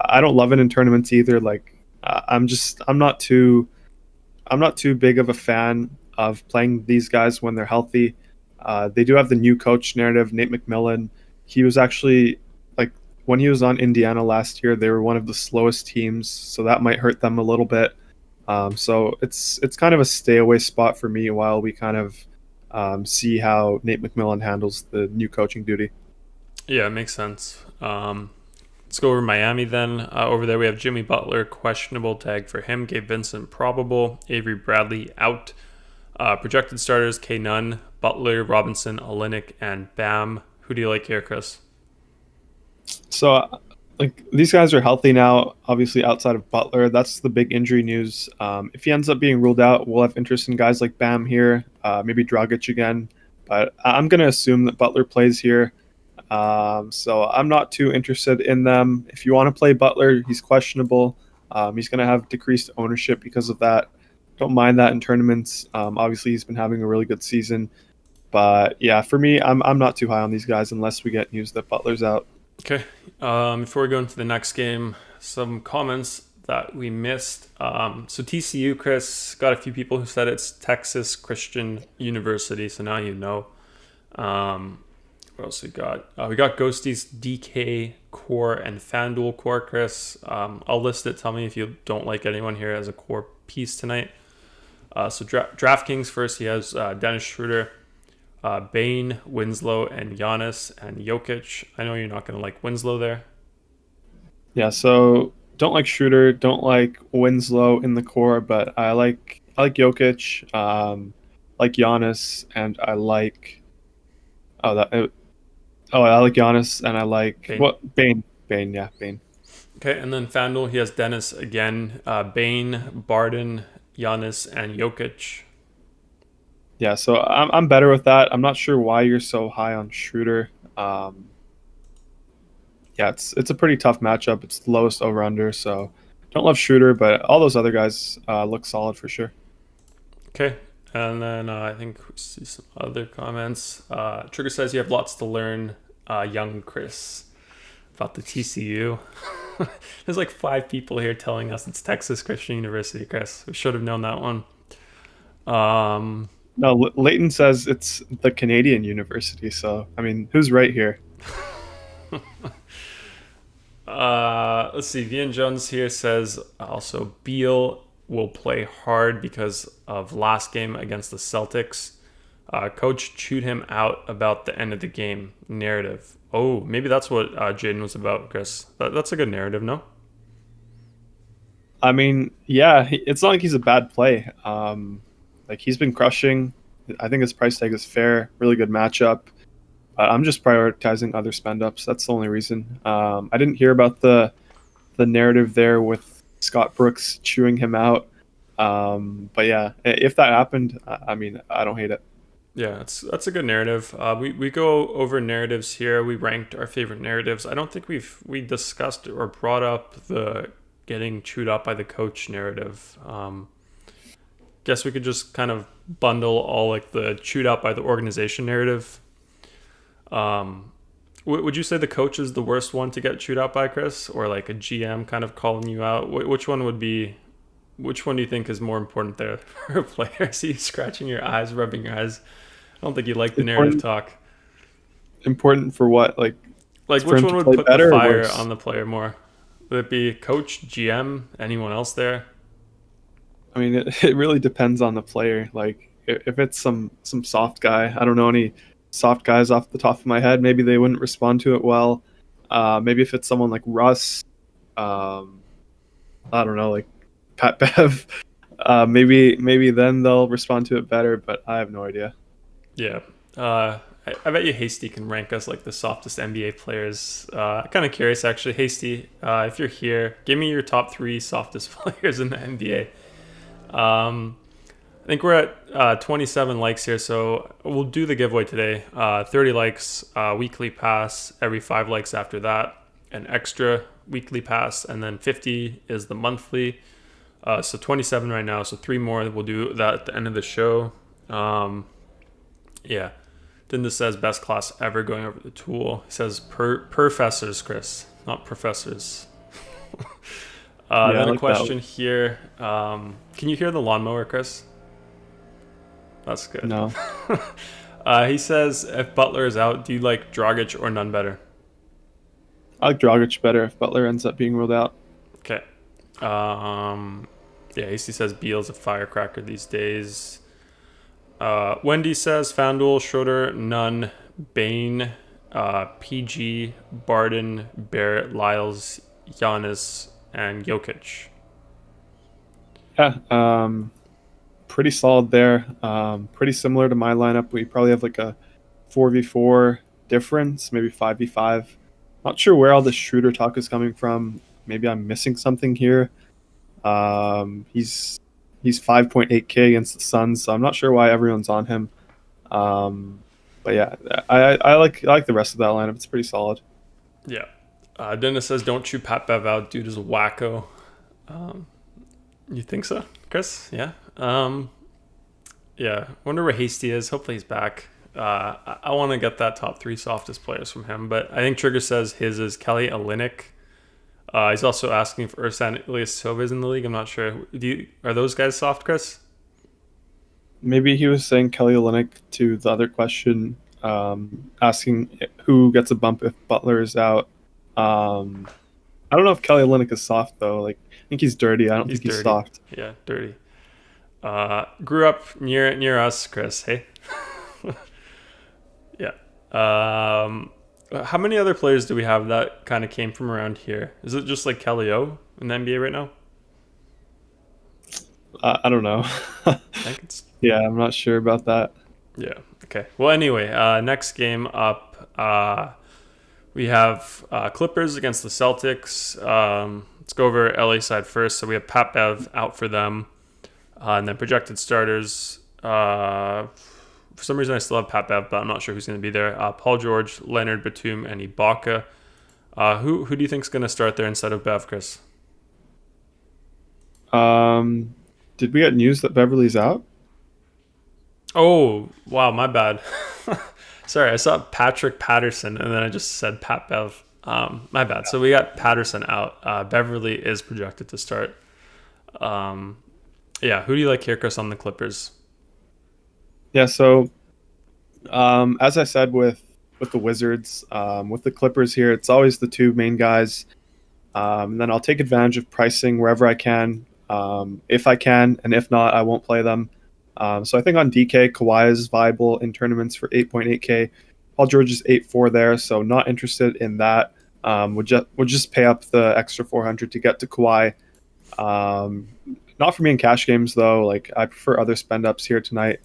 B: I don't love it in tournaments either. Like I'm not too big of a fan of playing these guys when they're healthy. They do have the new coach narrative, Nate McMillan. He was actually like when he was on Indiana last year, they were one of the slowest teams, so that might hurt them a little bit. So it's kind of a stay away spot for me while we kind of see how Nate McMillan handles the new coaching duty.
A: Yeah, it makes sense. Let's go over Miami then. Over there we have Jimmy Butler, questionable tag for him. Gabe Vincent, probable. Avery Bradley, out. Projected starters, K. Nunn, Butler, Robinson, Olynyk, and Bam. Who do you like here, Chris?
B: So, like these guys are healthy now. Obviously, outside of Butler, that's the big injury news. If he ends up being ruled out, we'll have interest in guys like Bam here, maybe Dragic again. But I'm going to assume that Butler plays here. So I'm not too interested in them. If you want to play Butler, he's questionable. He's going to have decreased ownership because of that. Don't mind that in tournaments. Obviously, he's been having a really good season. But yeah, for me, I'm not too high on these guys unless we get news that Butler's out.
A: Okay. Before we go into the next game, some comments that we missed. So TCU, Chris, got a few people who said it's Texas Christian University. So now you know. What else we got? We got Ghosties, DK core, and FanDuel core, Chris. I'll list it. Tell me if you don't like anyone here as a core piece tonight. So DraftKings first, he has Dennis Schroeder, Bane, Winslow, and Giannis, and Jokic. I know you're not going to like Winslow there.
B: Yeah, so don't like Schroeder, don't like Winslow in the core, but I like Jokic, like Giannis, and I like I like Giannis, and I like
A: Bane.
B: Bane.
A: Okay, and then FanDuel, he has Dennis again, Bane, Barton, Giannis, and Jokic.
B: Yeah, so I'm better with that. I'm not sure why you're so high on Schroeder. Yeah, it's a pretty tough matchup. It's the lowest over under, so don't love Schroeder, but all those other guys look solid for sure.
A: Okay, and then I think we see some other comments. Trigger says you have lots to learn, young Chris, about the TCU. There's like 5 people here telling us it's Texas Christian University, Chris. We should have known that one.
B: No, Leighton says it's the Canadian University, so I mean, who's right here?
A: Let's see. Vian Jones here says also Beal will play hard because of last game against the Celtics. Coach chewed him out about the end of the game narrative. Oh, maybe that's what Jaden was about, Chris. That's a good narrative, no?
B: I mean, yeah, it's not like he's a bad play. Like he's been crushing. I think his price tag is fair. Really good matchup. I'm just prioritizing other spend ups. That's the only reason. I didn't hear about the narrative there with Scott Brooks chewing him out. But yeah, if that happened, I mean, I don't hate it.
A: Yeah, that's a good narrative. We go over narratives here. We ranked our favorite narratives. I don't think we discussed or brought up the getting chewed up by the coach narrative. Guess we could just kind of bundle all like the chewed out by the organization narrative. Would you say the coach is the worst one to get chewed out by, Chris, or like a GM kind of calling you out? Which one do you think is more important there for a player? I see you scratching your eyes, rubbing your eyes. I don't think you like the narrative talk.
B: Important for what? Like
A: Like,
B: for
A: which
B: him
A: one
B: to
A: would
B: play
A: put the
B: better or
A: fire
B: worse?
A: on the player more? Would it be coach, GM, anyone else there?
B: I mean, it really depends on the player. Like if it's some soft guy, I don't know any soft guys off the top of my head. Maybe they wouldn't respond to it well. Maybe if it's someone like Russ, um, I don't know, like Pat Bev, maybe then they'll respond to it better. But I have no idea.
A: Yeah. I bet you Hasty can rank us like the softest NBA players. Kind of curious, actually. Hasty, if you're here, give me your top 3 softest players in the NBA. I think we're at 27 likes here, so we'll do the giveaway today. 30 likes, weekly pass, every 5 likes after that, an extra weekly pass, and then 50 is the monthly. So 27 right now, so 3 more. We'll do that at the end of the show. Yeah. Then this says best class ever going over the tool. It says professors, Chris, not professors.
B: Yeah,
A: Then
B: I
A: a
B: like
A: question here. Can you hear the lawnmower, Chris? That's good.
B: No,
A: He says, if Butler is out, do you like Dragic or none better?
B: I like Dragic better if Butler ends up being ruled out.
A: Okay. Yeah, AC says Beal's a firecracker these days. Wendy says FanDuel, Schroeder, Nunn, Bain, PG, Barton, Barrett, Lyles, Giannis, and Jokic.
B: Yeah, pretty solid there. Pretty similar to my lineup. We probably have like a 4v4 difference, maybe 5v5. Not sure where all this Schroeder talk is coming from. Maybe I'm missing something here. He's 5.8K against the Suns, so I'm not sure why everyone's on him. But yeah, I like the rest of that lineup. It's pretty solid.
A: Yeah. Dennis says, don't chew Pat Bev out. Dude is a wacko. You think so, Chris? Yeah. Yeah. Wonder where Hasty is. Hopefully he's back. I want to get that top 3 softest players from him, but I think Trigger says his is Kelly Olynyk. He's also asking for Ersan Ilyasova in the league. I'm not sure. Are those guys soft, Chris?
B: Maybe he was saying Kelly Olynyk to the other question, asking who gets a bump if Butler is out. I don't know if Kelly Olynyk is soft though. Like I think he's dirty. I don't think he's soft.
A: Yeah, dirty. Grew up near us, Chris. Hey. Yeah. How many other players do we have that kind of came from around here? Is it just like Kelly O in the NBA right now?
B: I don't know.
A: I think it's...
B: Yeah, I'm not sure about that.
A: Yeah. Okay. Well, anyway, next game up, we have Clippers against the Celtics. Let's go over LA side first. So we have Pat Bev out for them, and then projected starters. For some reason, I still have Pat Bev, but I'm not sure who's going to be there. Paul George, Leonard, Batum, and Ibaka. Who do you think is going to start there instead of Bev, Chris?
B: Did we get news that Beverly's out?
A: Oh, wow, my bad. Sorry, I saw Patrick Patterson, and then I just said Pat Bev. My bad. So we got Patterson out. Beverly is projected to start. Yeah, who do you like here, Chris, on the Clippers?
B: Yeah, so as I said with the Wizards, with the Clippers here, it's always the 2 main guys. And then I'll take advantage of pricing wherever I can, if I can, and if not, I won't play them. So I think on DK, Kawhi is viable in tournaments for 8.8K. Paul George is 8.4 there, so not interested in that. We'll just pay up the extra 400 to get to Kawhi. Not for me in cash games though. Like I prefer other spend ups here tonight.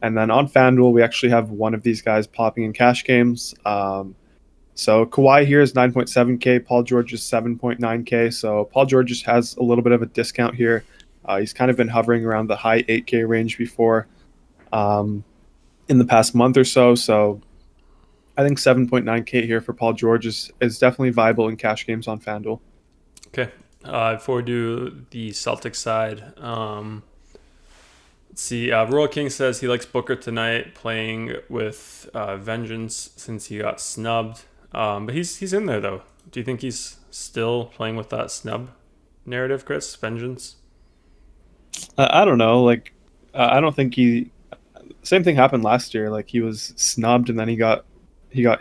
B: And then on FanDuel, we actually have one of these guys popping in cash games. So Kawhi here is 9.7K. Paul George is 7.9K. So Paul George just has a little bit of a discount here. He's kind of been hovering around the high 8K range before in the past month or so. So I think 7.9K here for Paul George is definitely viable in cash games on FanDuel.
A: Okay. Before we do the Celtics side, let's see. Royal King says he likes Booker tonight, playing with Vengeance since he got snubbed. But he's in there though. Do you think he's still playing with that snub narrative, Chris? Vengeance?
B: I don't know. Like I don't think same thing happened last year. Like he was snubbed and then he got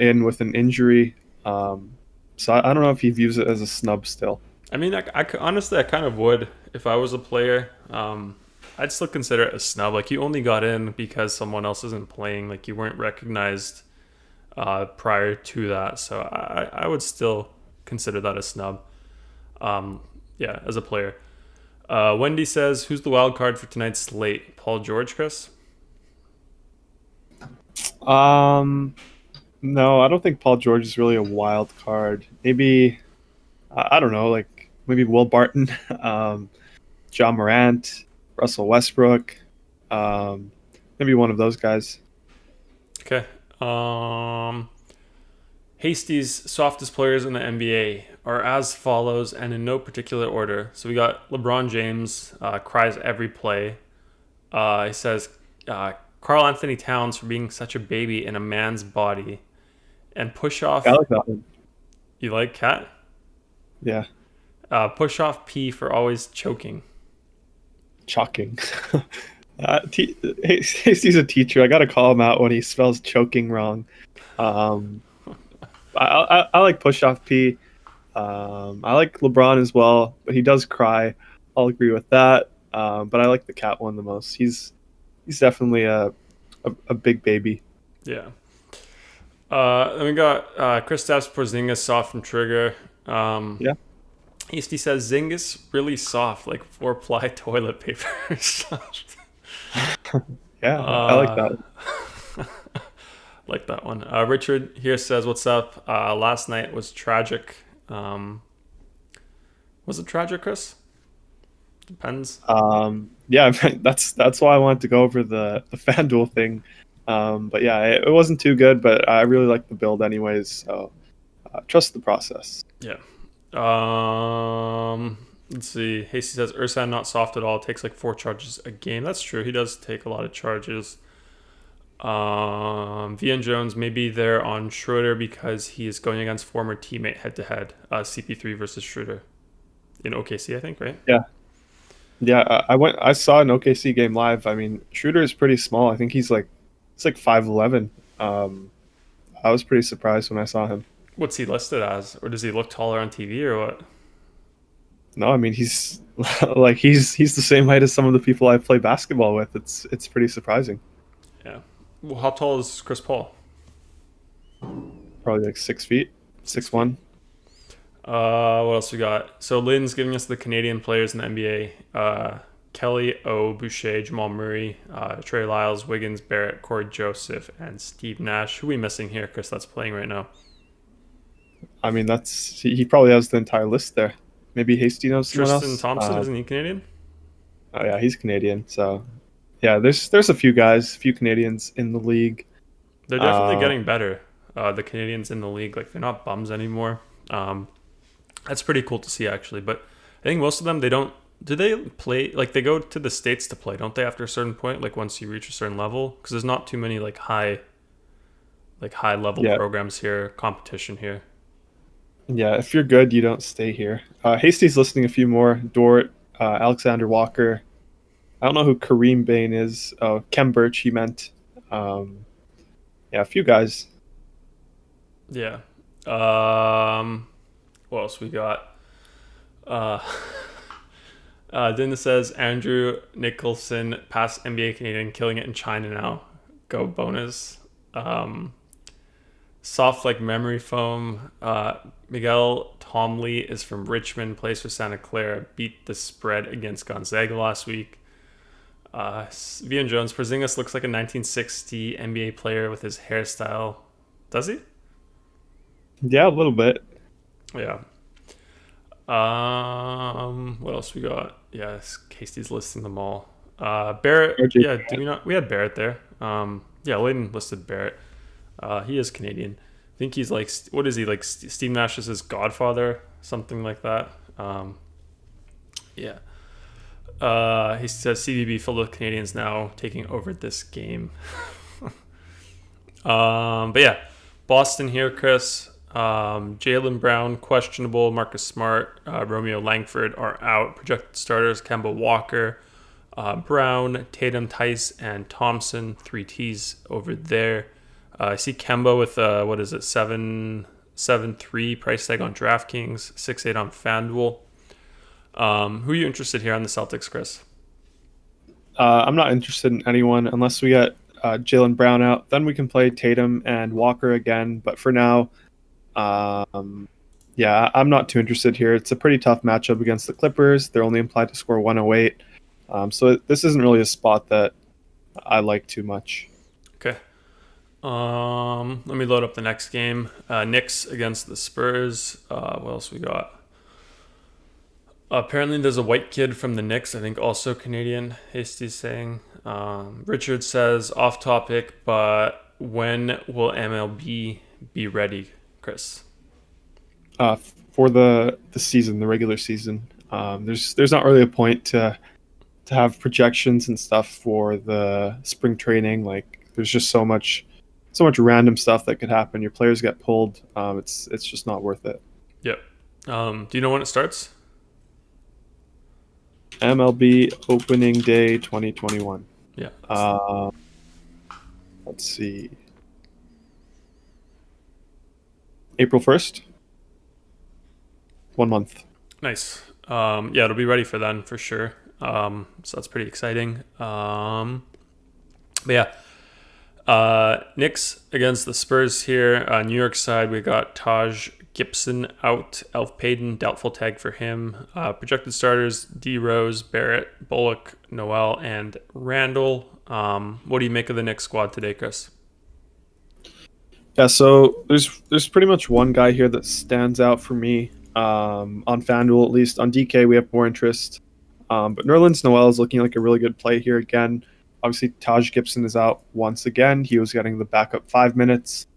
B: in with an injury. So I don't know if he views it as a snub still.
A: I mean, honestly, I kind of would if I was a player. I'd still consider it a snub. Like, you only got in because someone else isn't playing. Like, you weren't recognized prior to that. So I would still consider that a snub. Yeah, as a player. Wendy says, who's the wild card for tonight's slate? Paul George, Chris?
B: Um, no, I don't think Paul George is really a wild card. Maybe I don't know, like maybe Will Barton, John Morant, Russell Westbrook, um, maybe one of those guys.
A: Okay. Hasty's softest players in the NBA are as follows, and in no particular order. So we got LeBron James, cries every play. He says, Carl Anthony Towns for being such a baby in a man's body. And push
B: I
A: off,
B: like that one.
A: you like Cat?
B: Yeah,
A: Push off P for always choking.
B: shocking. He's a teacher. I gotta call him out when he spells choking wrong. Um, I like push off P. I like LeBron as well, but he does cry. I'll agree with that. But I like the cat one the most. He's definitely a big baby.
A: Yeah. Then we got Kristaps Porzingis soft from Trigger.
B: Yeah.
A: Hasty says Zingis really soft, like 4-ply toilet paper.
B: Yeah, I like that.
A: Like that one. Richard here says, "What's up? Last night was tragic. Was it tragic, Chris? Depends.
B: Yeah, that's why I wanted to go over the FanDuel thing. But yeah, it wasn't too good, but I really like the build anyways. So trust the process.
A: Yeah. Let's see. Hasty says Ursan not soft at all. Takes like 4 charges a game. That's true. He does take a lot of charges. VN Jones maybe they're on Schroeder because he is going against former teammate head to head. CP3 versus Schroeder in OKC, I think, right?
B: Yeah, yeah. I saw an OKC game live. I mean, Schroeder is pretty small. I think it's like 5'11". I was pretty surprised when I saw him.
A: What's he listed as, or does he look taller on TV, or what?
B: No, I mean he's like he's the same height as some of the people I play basketball with. It's pretty surprising.
A: Yeah. Well, how tall is Chris Paul?
B: Probably like 6 feet, 6'1".
A: What else we got? So Lynn's giving us the Canadian players in the NBA. Kelly O, Boucher, Jamal Murray, Trey Lyles, Wiggins, Barrett, Corey Joseph, and Steve Nash. Who are we missing here, Chris, that's playing right now?
B: I mean, he probably has the entire list there. Maybe Hasty knows someone
A: Tristan
B: else.
A: Thompson, isn't he Canadian?
B: Oh yeah, he's Canadian. So yeah, there's a few guys, a few Canadians in the league.
A: They're definitely getting better. The Canadians in the league, like they're not bums anymore. That's pretty cool to see actually. But I think most of them, they don't. Do they play like they go to the States to play? Don't they after a certain point? Like once you reach a certain level, because there's not too many like high level programs here, competition here.
B: Yeah, if you're good, you don't stay here. Hasty's listing a few more. Dort, Alexander Walker. I don't know who Kareem Bain is. Oh, Kem Birch, he meant. Yeah, a few guys.
A: Yeah. What else we got? Dennis says Andrew Nicholson past NBA Canadian, killing it in China now. Go bonus. Soft like memory foam. Miguel Tomley is from Richmond, plays for Santa Clara, beat the spread against Gonzaga last week. Vian Jones, Porzingis looks like a 1960 NBA player with his hairstyle. Does he?
B: Yeah, a little bit.
A: Yeah. What else we got? Yeah, Casty's listing them all. Barrett. Yeah, did we not? We had Barrett there. Yeah, Layden listed Barrett. He is Canadian. I think he's like, what is he like? Steve Nash is his godfather, something like that. Yeah. He says CBB filled with Canadians now taking over this game. But yeah, Boston here, Chris. Jaylen Brown questionable, Marcus Smart, Romeo Langford are out. Projected starters: Kemba Walker, Brown, Tatum, Tice, and Thompson. 3 T's over there. I see Kemba with what is it, 7 7.3 price tag on DraftKings, 6.8 on FanDuel. Who are you interested here on the Celtics, Chris?
B: I'm not interested in anyone unless we get Jaylen Brown out. Then we can play Tatum and Walker again. But for now, yeah, I'm not too interested here. It's a pretty tough matchup against the Clippers. They're only implied to score 108. So this isn't really a spot that I like too much.
A: Okay. Let me load up the next game. Knicks against the Spurs. What else we got? Apparently there's a white kid from the Knicks, I think also Canadian, Hasty's saying. Richard says, off topic, but when will MLB be ready, Chris?
B: For the season, the regular season. There's not really a point to have projections and stuff for the spring training. Like there's just so much random stuff that could happen. Your players get pulled. It's just not worth it.
A: Yep. Do you know when it starts?
B: MLB opening day 2021.
A: Yeah.
B: Let's see. April 1st. 1 month.
A: Nice. Yeah, it'll be ready for then for sure. So that's pretty exciting. But yeah, Knicks against the Spurs here. New York side, we got Taj Gibson out. Elf Payton, doubtful tag for him. Projected starters, D. Rose, Barrett, Bullock, Noel, and Randall. What do you make of the Knicks squad today, Chris?
B: Yeah, so there's pretty much one guy here that stands out for me. On FanDuel, at least. On DK, we have more interest. But Nerlens Noel is looking like a really good play here again. Obviously, Taj Gibson is out once again. He was getting the backup 5 minutes.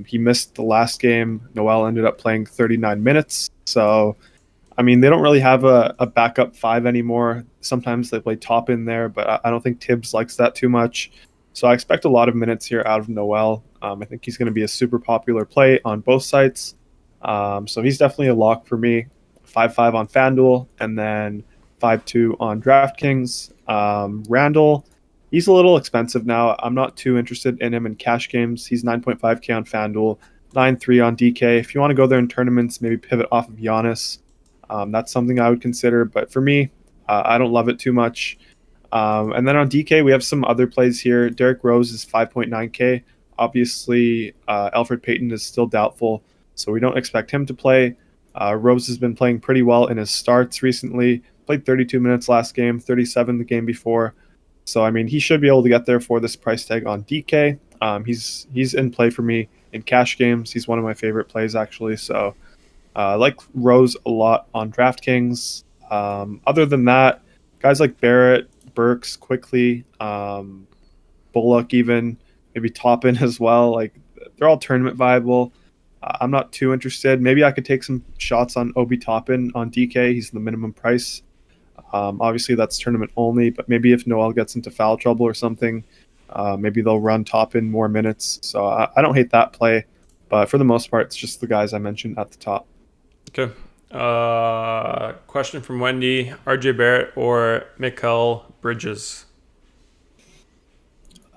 B: He missed the last game. Noel ended up playing 39 minutes. So, I mean, they don't really have a backup 5 anymore. Sometimes they play top in there, but I don't think Tibbs likes that too much. So I expect a lot of minutes here out of Noel. I think he's going to be a super popular play on both sites. So he's definitely a lock for me. 5.5 on FanDuel and then 5.2 on DraftKings. Randall, he's a little expensive now. I'm not too interested in him in cash games. He's 9.5K on FanDuel, 9.3 on DK. If you want to go there in tournaments, maybe pivot off of Giannis. That's something I would consider. But for me, I don't love it too much. And then on DK, we have some other plays here. Derrick Rose is 5.9K. Obviously, Elfrid Payton is still doubtful, so we don't expect him to play. Rose has been playing pretty well in his starts recently. Played 32 minutes last game, 37 the game before. So, I mean, he should be able to get there for this price tag on DK. He's in play for me in cash games. He's one of my favorite plays, actually. So, I like Rose a lot on DraftKings. Other than that, guys like Barrett, Burks, Quickly, Bullock even, maybe Toppin as well. Like, they're all tournament viable. I'm not too interested. Maybe I could take some shots on Obi Toppin on DK. He's the minimum price. Obviously, that's tournament only, but maybe if Noel gets into foul trouble or something, maybe they'll run Toppin more minutes. So I don't hate that play, but for the most part, it's just the guys I mentioned at the top.
A: Okay. Question from Wendy. RJ Barrett or Mikal Bridges?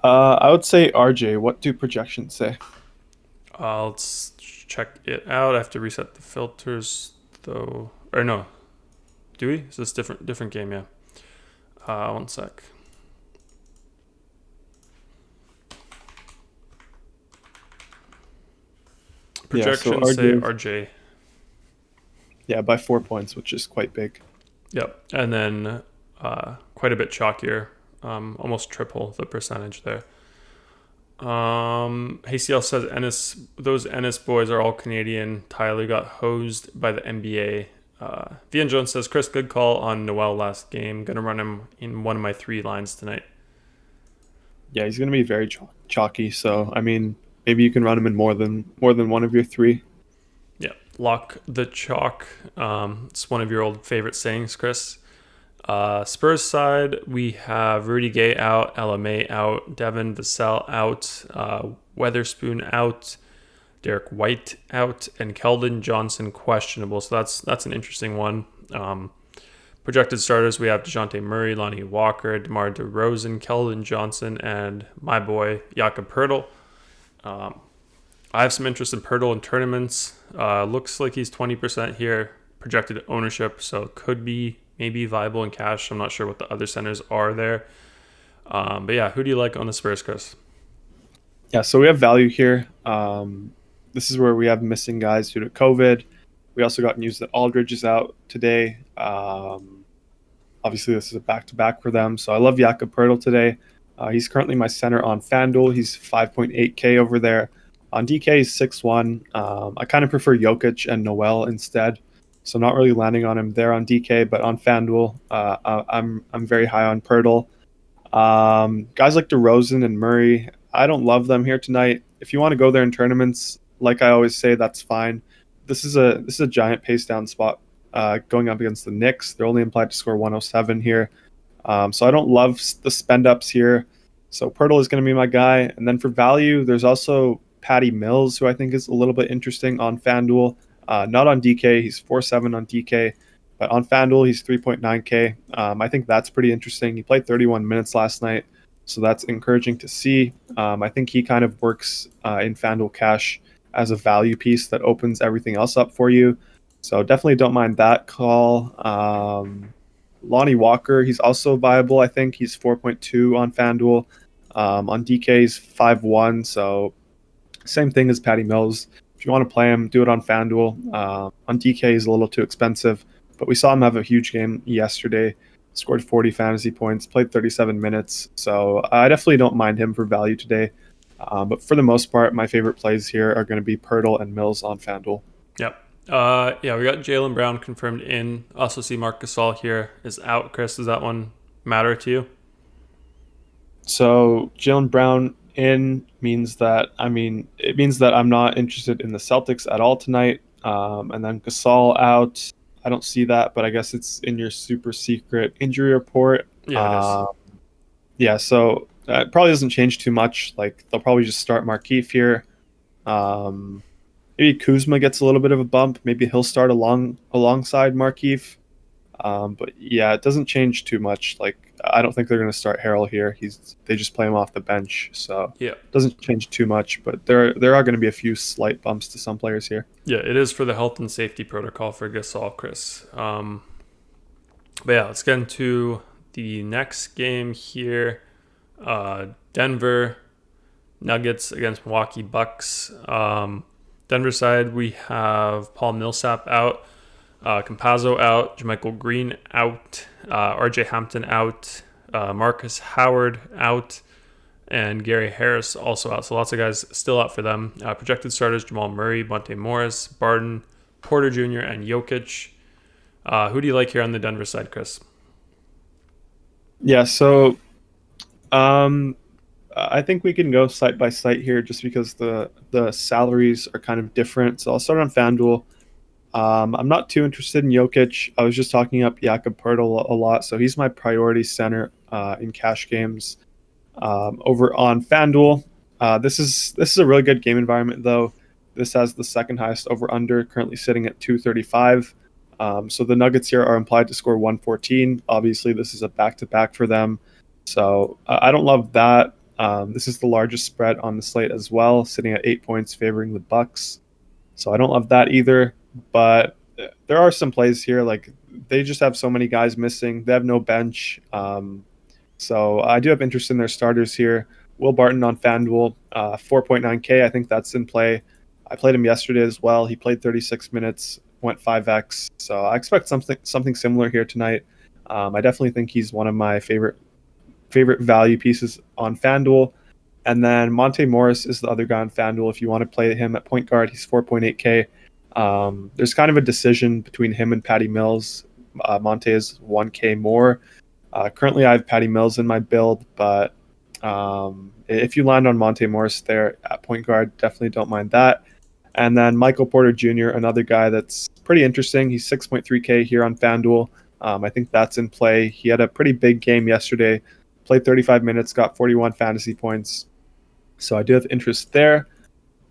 B: I would say RJ. What do projections say?
A: Let's check it out. I have to reset the filters, though. Or no. Do we? Is this different game? Yeah. 1 sec. Projections say RJ.
B: Yeah, by 4 points, which is quite big.
A: Yep. And then quite a bit chalkier. Almost triple the percentage there. HCL says those Ennis boys are all Canadian. Tyler got hosed by the NBA. Vian Jones says, Chris, good call on Noel last game. Gonna run him in one of my 3 lines tonight.
B: Yeah, he's gonna be very chalky. So I mean, maybe you can run him in more than one of your 3.
A: Yeah, lock the chalk. It's one of your old favorite sayings, Chris. Spurs side, we have Rudy Gay out, LMA out, Devin Vassell out, Weatherspoon out, Derek White out, and Keldon Johnson questionable. So that's an interesting one. Projected starters, we have DeJounte Murray, Lonnie Walker, DeMar DeRozan, Keldon Johnson, and my boy Jakob Poeltl. I have some interest in Pirtle in tournaments. Looks like he's 20% here, projected ownership, so could be maybe viable in cash. I'm not sure what the other centers are there. But yeah, who do you like on the Spurs, Chris?
B: Yeah, so we have value here. This is where we have missing guys due to COVID. We also got news that Aldridge is out today. Obviously, this is a back-to-back for them. So I love Jakob Poeltl today. He's currently my center on FanDuel. He's 5.8K over there. On DK, he's 6-1. I kind of prefer Jokic and Noel instead. So not really landing on him there on DK, but on FanDuel, I'm very high on Poeltl. Guys like DeRozan and Murray, I don't love them here tonight. If you want to go there in tournaments, like I always say, that's fine. This is a giant pace down spot going up against the Knicks. They're only implied to score 107 here. So I don't love the spend ups here. So Poeltl is going to be my guy. And then for value, there's also Patty Mills, who I think is a little bit interesting on FanDuel. Not on DK. He's 4.7 on DK. But on FanDuel, he's 3.9K. I think that's pretty interesting. He played 31 minutes last night, so that's encouraging to see. I think he kind of works in FanDuel Cash as a value piece that opens everything else up for you. So definitely don't mind that call. Lonnie Walker, he's also viable. I think he's 4.2 on FanDuel. On DK, he's 5.1, so same thing as Patty Mills. If you want to play him, do it on FanDuel. On DK, he's a little too expensive. But we saw him have a huge game yesterday, scored 40 fantasy points, played 37 minutes. So I definitely don't mind him for value today. But for the most part, my favorite plays here are going to be Poeltl and Mills on FanDuel.
A: Yep. Yeah, we got Jaylen Brown confirmed in. Also see Marc Gasol here is out. Chris, does that one matter to you?
B: So Jaylen Brown in means that, it means that I'm not interested in the Celtics at all tonight. And then Gasol out. I don't see that, but I guess it's in your super secret injury report.
A: Yeah, it is.
B: Yeah, so it probably doesn't change too much. Like, they'll probably just start Markieff here. Maybe Kuzma gets a little bit of a bump. Maybe he'll start alongside Markieff. But yeah, it doesn't change too much. Like, I don't think they're going to start Harrell here. They just play him off the bench, so
A: yeah,
B: it doesn't change too much. But there are going to be a few slight bumps to some players here.
A: Yeah, it is for the health and safety protocol for Gasol, Chris. But yeah, let's get into the next game here. Denver Nuggets against Milwaukee Bucks. Denver side, we have Paul Millsap out. Campazzo out, JaMychal Green out, RJ Hampton out, Marcus Howard out, and Gary Harris also out. So lots of guys still out for them. Projected starters: Jamal Murray, Monte Morris, Barton, Porter Jr., and Jokic. Who do you like here on the Denver side, Chris?
B: Yeah, so I think we can go site by site here just because the salaries are kind of different. So I'll start on FanDuel. I'm not too interested in Jokic. I was just talking up Jakob Poeltl a lot, so he's my priority center in cash games. Over on FanDuel, this is a really good game environment though. This has the second highest over/under, currently sitting at 235. So the Nuggets here are implied to score 114. Obviously, this is a back-to-back for them, so I don't love that. This is the largest spread on the slate as well, sitting at 8 points, favoring the Bucks. So I don't love that either. But there are some plays here. Like, they just have so many guys missing. They have no bench. So I do have interest in their starters here. Will Barton on FanDuel, 4.9K. I think that's in play. I played him yesterday as well. He played 36 minutes, went 5x. So I expect something similar here tonight. I definitely think he's one of my favorite value pieces on FanDuel. And then Monte Morris is the other guy on FanDuel. If you want to play him at point guard, he's 4.8K. There's kind of a decision between him and Patty Mills. Monte is 1K more. Currently, I have Patty Mills in my build, but if you land on Monte Morris there at point guard, definitely don't mind that. And then Michael Porter Jr., another guy that's pretty interesting. He's 6.3K here on FanDuel. I think that's in play. He had a pretty big game yesterday, played 35 minutes, got 41 fantasy points. So I do have interest there.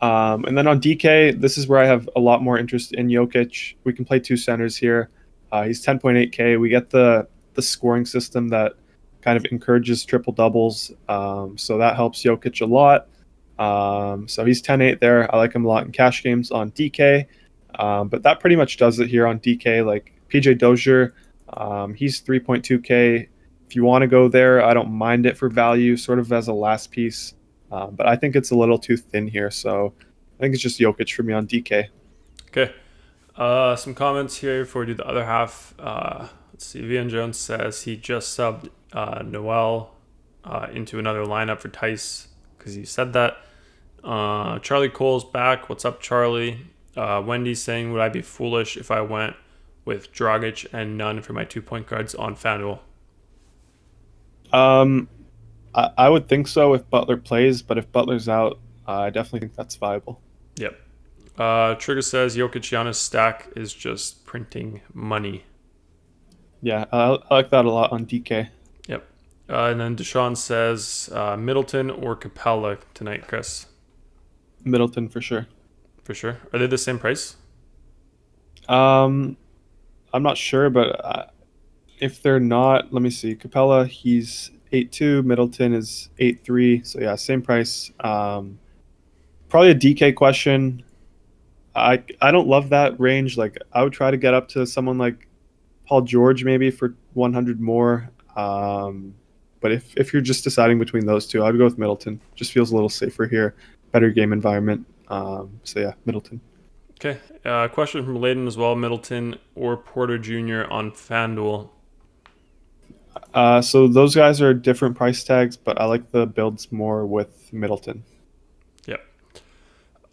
B: And then on DK, this is where I have a lot more interest in Jokic. We can play two centers here. He's 10.8K. We get the scoring system that kind of encourages triple doubles. So that helps Jokic a lot. So he's 10-8 there. I like him a lot in cash games on DK. But that pretty much does it here on DK. Like PJ Dozier, he's 3.2K. If you want to go there, I don't mind it for value, sort of as a last piece. But I think it's a little too thin here. So I think it's just Jokic for me on DK.
A: Okay. Some comments here before we do the other half. Let's see. Vian Jones says he just subbed Noel into another lineup for Tice because he said that. Charlie Cole's back. What's up, Charlie? Wendy's saying, would I be foolish if I went with Dragic and none for my 2-point guards on FanDuel?
B: I would think so if Butler plays, but if Butler's out, I definitely think that's viable.
A: Yep. Trigger says Jokic Giannis stack is just printing money.
B: Yeah, I like that a lot on DK.
A: Yep. And then Deshaun says Middleton or Capella tonight, Chris?
B: Middleton for sure.
A: For sure. Are they the same price?
B: I'm not sure, but if they're not, let me see. Capella, he's 8.2. Middleton is 8.3. So yeah, same price. Probably a DK question. I don't love that range. Like I would try to get up to someone like Paul George maybe for 100 more. But if you're just deciding between those two, I'd go with Middleton. Just feels a little safer here. Better game environment. So yeah, Middleton.
A: Okay. Question from Layden as well. Middleton or Porter Jr. on FanDuel?
B: So those guys are different price tags, but I like the builds more with Middleton.
A: Yep.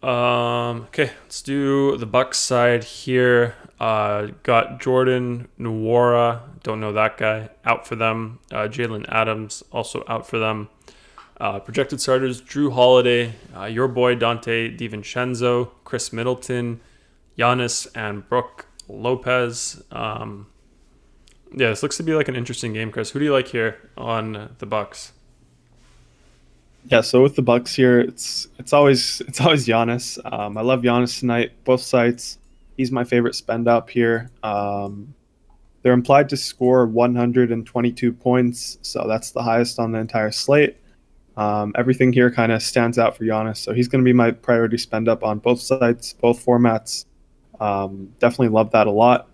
A: Okay, let's do the Bucks side here. Got Jordan Nwora, don't know that guy, out for them. Jalen Adams also out for them. Projected starters: Drew Holiday, your boy Dante DiVincenzo, Chris Middleton, Giannis, and Brook Lopez. Yeah, this looks to be like an interesting game, Chris. Who do you like here on the Bucks?
B: Yeah, so with the Bucks here, it's always Giannis. I love Giannis tonight. Both sites, he's my favorite spend up here. They're implied to score 122 points, so that's the highest on the entire slate. Everything here kind of stands out for Giannis, so he's going to be my priority spend up on both sites, both formats. Definitely love that a lot.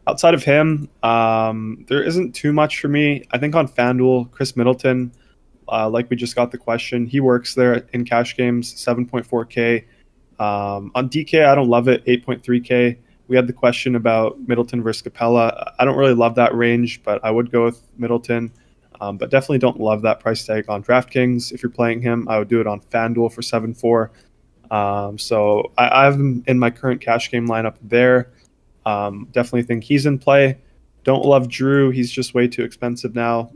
B: Outside of him, there isn't too much for me. I think on FanDuel, Chris Middleton, like we just got the question, he works there in cash games, 7.4K. On DK, I don't love it, 8.3K. We had the question about Middleton versus Capella. I don't really love that range, but I would go with Middleton. But definitely don't love that price tag on DraftKings. If you're playing him, I would do it on FanDuel for 7.4. So I have him in my current cash game lineup there. Definitely think he's in play. Don't love Drew. He's just way too expensive now.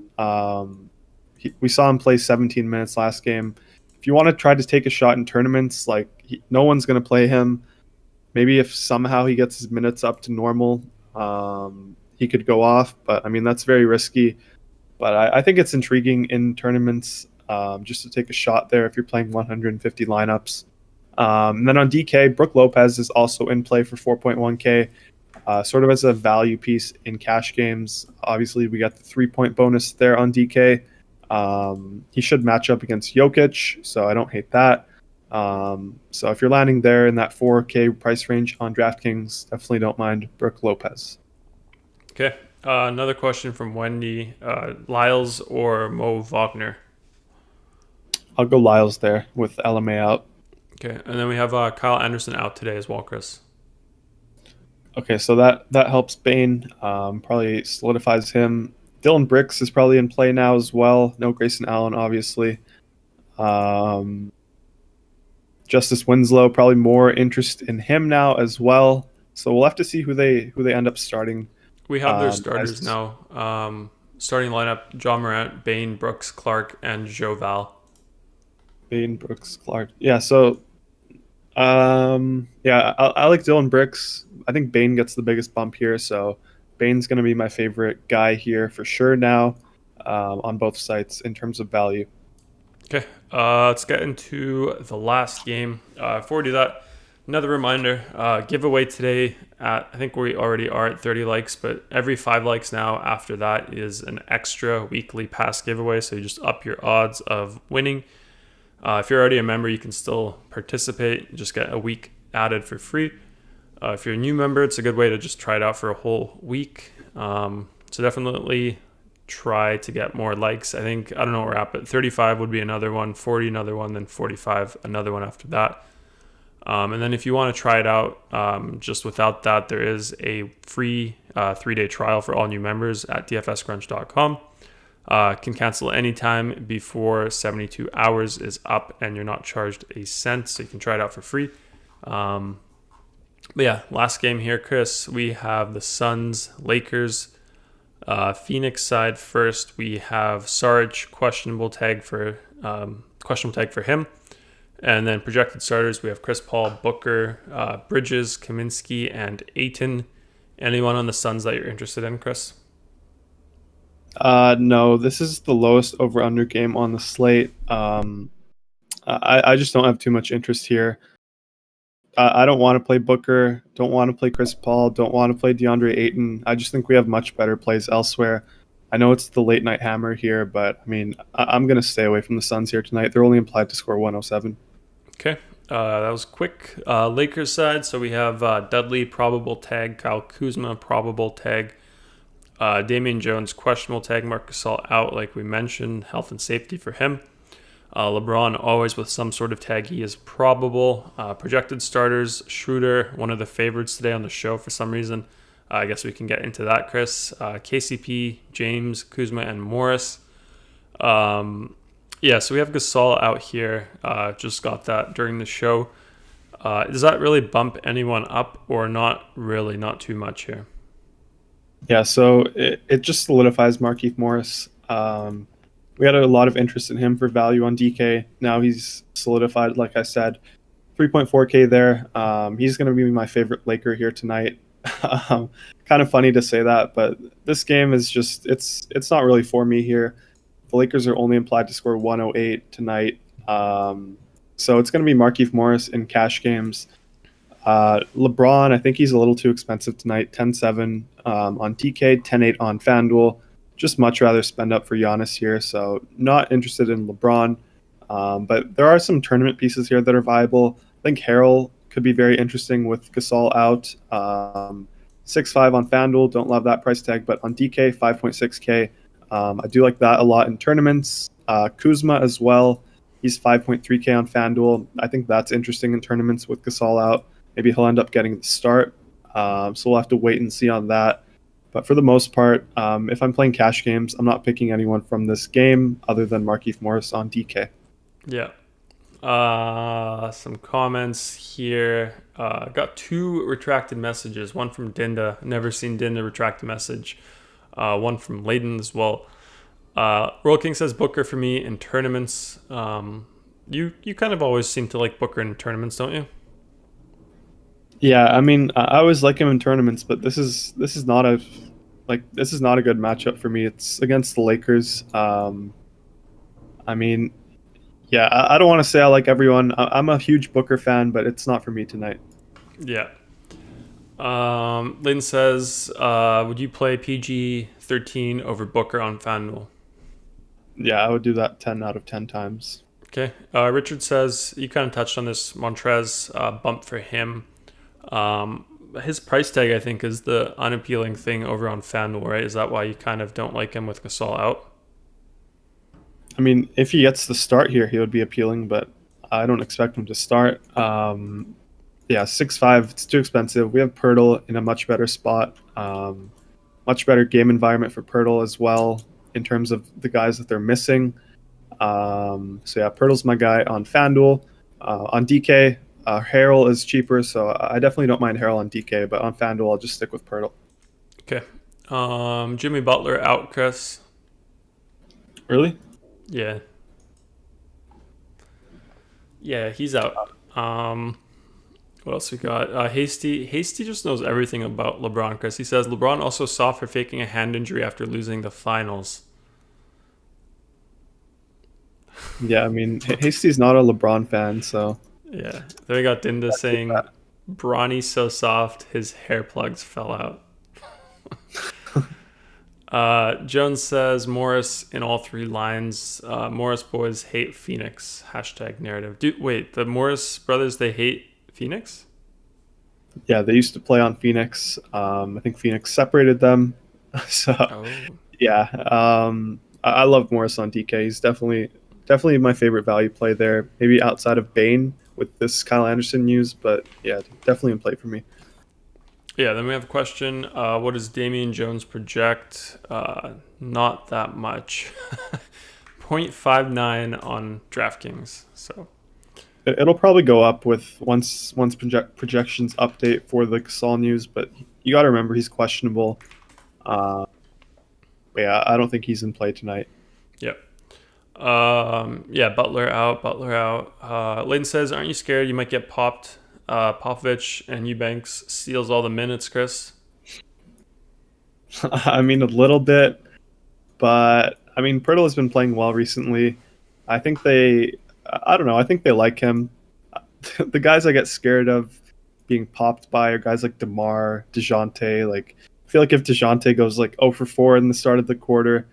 B: We saw him play 17 minutes last game. If you want to try to take a shot in tournaments, no one's going to play him. Maybe if somehow he gets his minutes up to normal, he could go off. But, I mean, that's very risky. But I think it's intriguing in tournaments just to take a shot there if you're playing 150 lineups. And then on DK, Brook Lopez is also in play for 4.1K, sort of as a value piece in cash games. Obviously, we got the 3-point bonus there on DK. He should match up against Jokic, so I don't hate that. So if you're landing there in that 4K price range on DraftKings, definitely don't mind Brook Lopez.
A: Okay. Another question from Wendy. Lyles or Mo Wagner?
B: I'll go Lyles there with LMA out.
A: Okay. And then we have Kyle Anderson out today as well, Chris.
B: Okay, so that helps Bane. Probably solidifies him. Dylan Brooks is probably in play now as well. No Grayson Allen, obviously. Justice Winslow, probably more interest in him now as well. So we'll have to see who they end up starting.
A: We have their starters now. Starting lineup: John Morant, Bane, Brooks, Clark, and Joe Val.
B: Bane, Brooks, Clark. Yeah, so I like Dylan Brooks. I think Bane gets the biggest bump here, so Bane's going to be my favorite guy here for sure now on both sites in terms of value.
A: Okay, let's get into the last game. Before we do that, another reminder, giveaway today I think we already are at 30 likes, but every 5 likes now after that is an extra weekly pass giveaway, so you just up your odds of winning. If you're already a member, you can still participate. Just get a week added for free. If you're a new member, it's a good way to just try it out for a whole week. So definitely try to get more likes. I don't know where we're at, but 35 would be another one, 40 another one, then 45 another one after that. And then if you want to try it out just without that, there is a free 3-day trial for all new members at dfscrunch.com. Can cancel anytime before 72 hours is up, and you're not charged a cent, so you can try it out for free. But yeah, last game here, Chris. We have the Suns, Lakers. Phoenix side first. We have Sarge, questionable tag for him. And then projected starters, we have Chris Paul, Booker, Bridges, Kaminsky, and Ayton. Anyone on the Suns that you're interested in, Chris?
B: No, this is the lowest over-under game on the slate. I just don't have too much interest here. I don't want to play Booker, don't want to play Chris Paul, don't want to play DeAndre Ayton. I just think we have much better plays elsewhere. I know it's the late night hammer here, but I mean, I'm going to stay away from the Suns here tonight. They're only implied to score 107.
A: Okay, that was quick. Lakers side, so we have Dudley, probable tag, Kyle Kuzma, probable tag, Damian Jones, questionable tag, Marc Gasol out, like we mentioned, health and safety for him. LeBron always with some sort of tag. He is probable. Projected starters, Schroeder, one of the favorites today on the show for some reason. I guess we can get into that, Chris. KCP, James, Kuzma, and Morris. Yeah, so we have Gasol out here. Just got that during the show. Does that really bump anyone up or not really? Not too much here.
B: Yeah, so it just solidifies Markieff Morris. We had a lot of interest in him for value on DK. Now he's solidified, like I said, 3.4K there. He's going to be my favorite Laker here tonight. Kind of funny to say that, but this game is just, it's not really for me here. The Lakers are only implied to score 108 tonight. So it's going to be Markieff Morris in cash games. LeBron, I think he's a little too expensive tonight. 10-7 on DK, 10-8 on FanDuel. Just much rather spend up for Giannis here, so not interested in LeBron. But there are some tournament pieces here that are viable. I think Harrell could be very interesting with Gasol out. 6.5 on FanDuel, don't love that price tag, but on DK, 5.6K. I do like that a lot in tournaments. Kuzma as well. He's 5.3K on FanDuel. I think that's interesting in tournaments with Gasol out. Maybe he'll end up getting the start. So we'll have to wait and see on that. But for the most part, if I'm playing cash games, I'm not picking anyone from this game other than Markieff Morris on DK.
A: Yeah. Some comments here. Got 2 retracted messages. One from Dinda. Never seen Dinda retract a message. One from Layden as well. Royal King says Booker for me in tournaments. You kind of always seem to like Booker in tournaments, don't you?
B: Yeah, I mean, I always like him in tournaments, but this is not a good matchup for me. It's against the Lakers. I mean, yeah, I don't want to say I like everyone. I'm a huge Booker fan, but it's not for me tonight.
A: Yeah. Lynn says, would you play PG-13 over Booker on FanDuel?
B: Yeah, I would do that 10 out of 10 times.
A: Okay. Richard says, you kind of touched on this Montrez bump for him. His price tag, I think, is the unappealing thing over on FanDuel, right? Is that why you kind of don't like him with Gasol out?
B: I mean, if he gets the start here, he would be appealing, but I don't expect him to start. Yeah, 6.5, it's too expensive. We have Pirtle in a much better spot. Much better game environment for Pirtle as well in terms of the guys that they're missing. So yeah, Pirtle's my guy on FanDuel. On DK, Harrell is cheaper, so I definitely don't mind Harrell on DK, but on FanDuel, I'll just stick with Pirtle.
A: Okay. Jimmy Butler out, Chris.
B: Really?
A: Yeah. Yeah, he's out. What else we got? Hasty just knows everything about LeBron, Chris. He says LeBron also saw for faking a hand injury after losing the finals.
B: Yeah, I mean, Hasty's not a LeBron fan, so...
A: Yeah. Then we got Dinda saying, Bronny's so soft, his hair plugs fell out. Jones says Morris in all three lines. Morris boys hate Phoenix. #narrative. Wait, the Morris brothers, they hate Phoenix?
B: Yeah, they used to play on Phoenix. I think Phoenix separated them. So
A: Oh.
B: yeah, I love Morris on DK. He's definitely my favorite value play there. Maybe outside of Bane with this Kyle Anderson news, but yeah, definitely in play for me.
A: Yeah, then we have a question. What does Damian Jones project? Not that much. 0.59 on DraftKings. So
B: It'll probably go up with once projections update for the Gasol news, but you got to remember he's questionable. But yeah, I don't think he's in play tonight.
A: Yep. Yeah, Butler out. Layton says, aren't you scared you might get popped? Popovich and Eubanks steals all the minutes, Chris.
B: I mean, a little bit, but I mean, Pirtle has been playing well recently. I think I don't know. I think they like him. The guys I get scared of being popped by are guys like DeMar, DeJounte. Like, I feel like if DeJounte goes like 0 for 4 in the start of the quarter,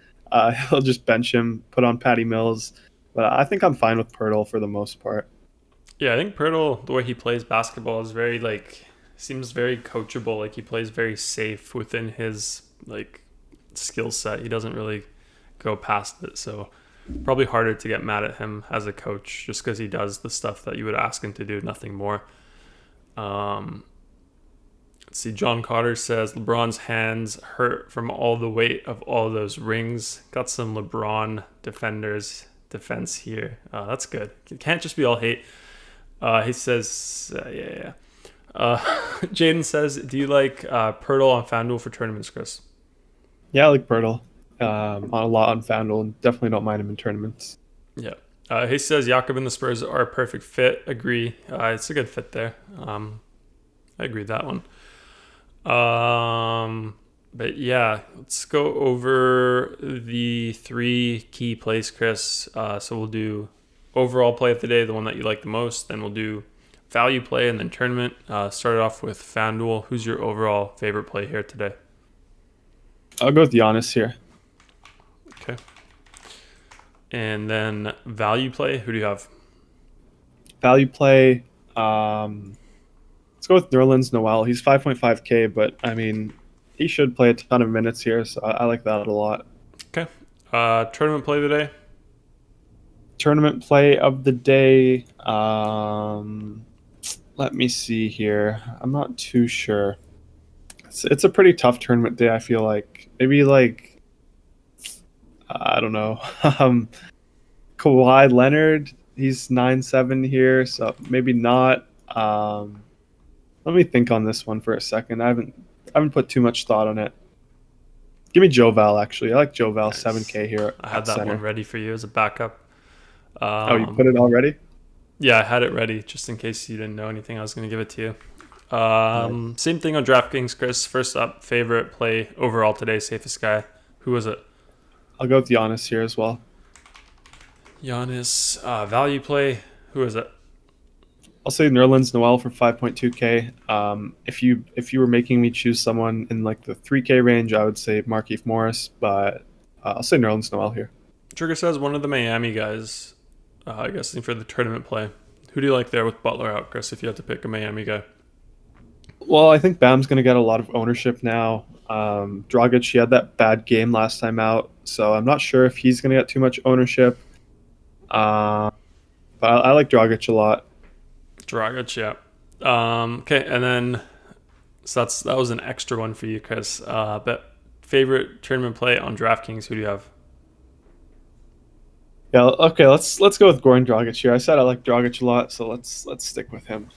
B: he'll just bench him, put on Patty Mills. But I think I'm fine with Pirtle for the most part.
A: Yeah, I think Pirtle, the way he plays basketball is very seems very coachable. Like he plays very safe within his skill set. He doesn't really go past it. So probably harder to get mad at him as a coach just because he does the stuff that you would ask him to do, nothing more. Let's see. John Cotter says LeBron's hands hurt from all the weight of all those rings. Got some LeBron defense here. That's good. It can't just be all hate. He says, yeah. Jaden says, do you like Pirtle on FanDuel for tournaments, Chris?
B: Yeah, I like Pirtle a lot on FanDuel, and definitely don't mind him in tournaments.
A: Yeah. He says Jakob and the Spurs are a perfect fit. Agree. It's a good fit there. I agree with that one. But yeah, let's go over the 3 key plays, Chris. So we'll do overall play of the day, the one that you like the most. Then we'll do value play and then tournament. Start off with FanDuel. Who's your overall favorite play here today?
B: I'll go with Giannis here.
A: Okay. And then value play, who do you have?
B: Value play, let's go with Nerlens Noel. He's 5.5K, but I mean, he should play a ton of minutes here, so I like that a lot.
A: Okay. Tournament play of the day?
B: Tournament play of the day, let me see here. I'm not too sure. It's a pretty tough tournament day, I feel like. Maybe I don't know. Kawhi Leonard, he's 9.7 here, so maybe not. Let me think on this one for a second. I haven't put too much thought on it. Give me Joe Val, actually. I like Joe Val, nice. 7K here.
A: I had that one ready for you as a backup.
B: You put it already?
A: Yeah, I had it ready just in case you didn't know anything. I was going to give it to you. Nice. Same thing on DraftKings, Chris. First up, favorite play overall today, safest guy. Who was it? I'll
B: go with Giannis here as well.
A: Giannis, value play. Who is it?
B: I'll say Nerlens Noel for 5.2K. If you were making me choose someone in like the 3K range, I would say Markieff Morris, but I'll say Nerlens Noel here.
A: Trigger says one of the Miami guys, I guess, for the tournament play. Who do you like there with Butler out, Chris, if you had to pick a Miami guy?
B: Well, I think Bam's going to get a lot of ownership now. Dragic, he had that bad game last time out, so I'm not sure if he's going to get too much ownership. But I like Dragic a lot.
A: Dragic, yeah. Okay, and then so that was an extra one for you, Chris. But favorite tournament play on DraftKings, who do you have?
B: Yeah, okay, let's go with Goran Dragic here. I said I like Dragic a lot, so let's stick with him.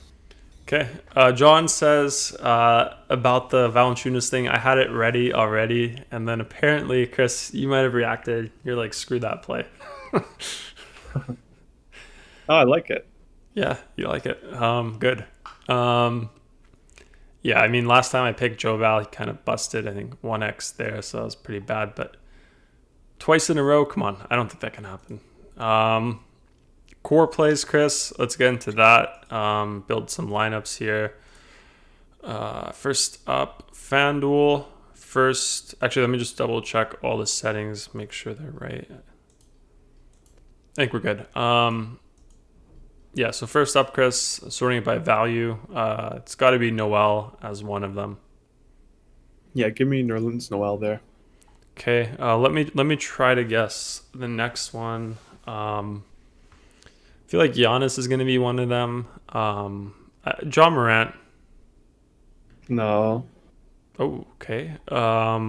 A: Okay. John says about the Valanciunas thing, I had it ready already, and then apparently, Chris, you might have reacted. You're like, screw that play.
B: Oh, I like it.
A: Yeah, you like it. Good. Yeah, I mean, last time I picked Joe Val, he kind of busted, I think, 1x there, so that was pretty bad. But twice in a row, come on. I don't think that can happen. Core plays, Chris. Let's get into that. Build some lineups here. First up, FanDuel. First, actually, let me just double check all the settings, make sure they're right. I think we're good. Yeah, so first up, Chris, sorting it by value. It's got to be Noel as one of them.
B: Yeah, give me Nerlens Noel there.
A: Okay, let me try to guess the next one. I feel like Giannis is going to be one of them. John Morant.
B: No.
A: Oh, okay. Are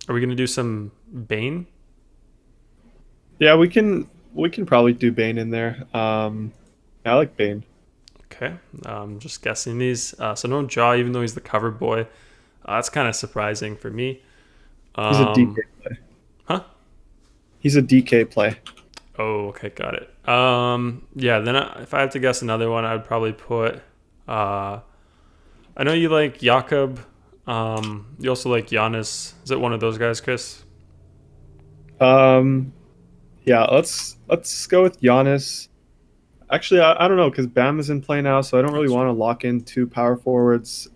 A: we going to do some Bane?
B: Yeah, we can probably do Bane in there. I like Bane.
A: Okay, just guessing these. So no Ja, even though he's the cover boy. That's kind of surprising for me.
B: He's a DK play.
A: Huh?
B: He's a DK play.
A: Oh, okay, got it. Yeah. Then if I had to guess another one, I'd probably put. I know you like Jakob. You also like Giannis. Is it one of those guys, Chris?
B: Yeah, let's go with Giannis. Actually, I don't know because Bam is in play now, so I don't really want to lock in two power forwards.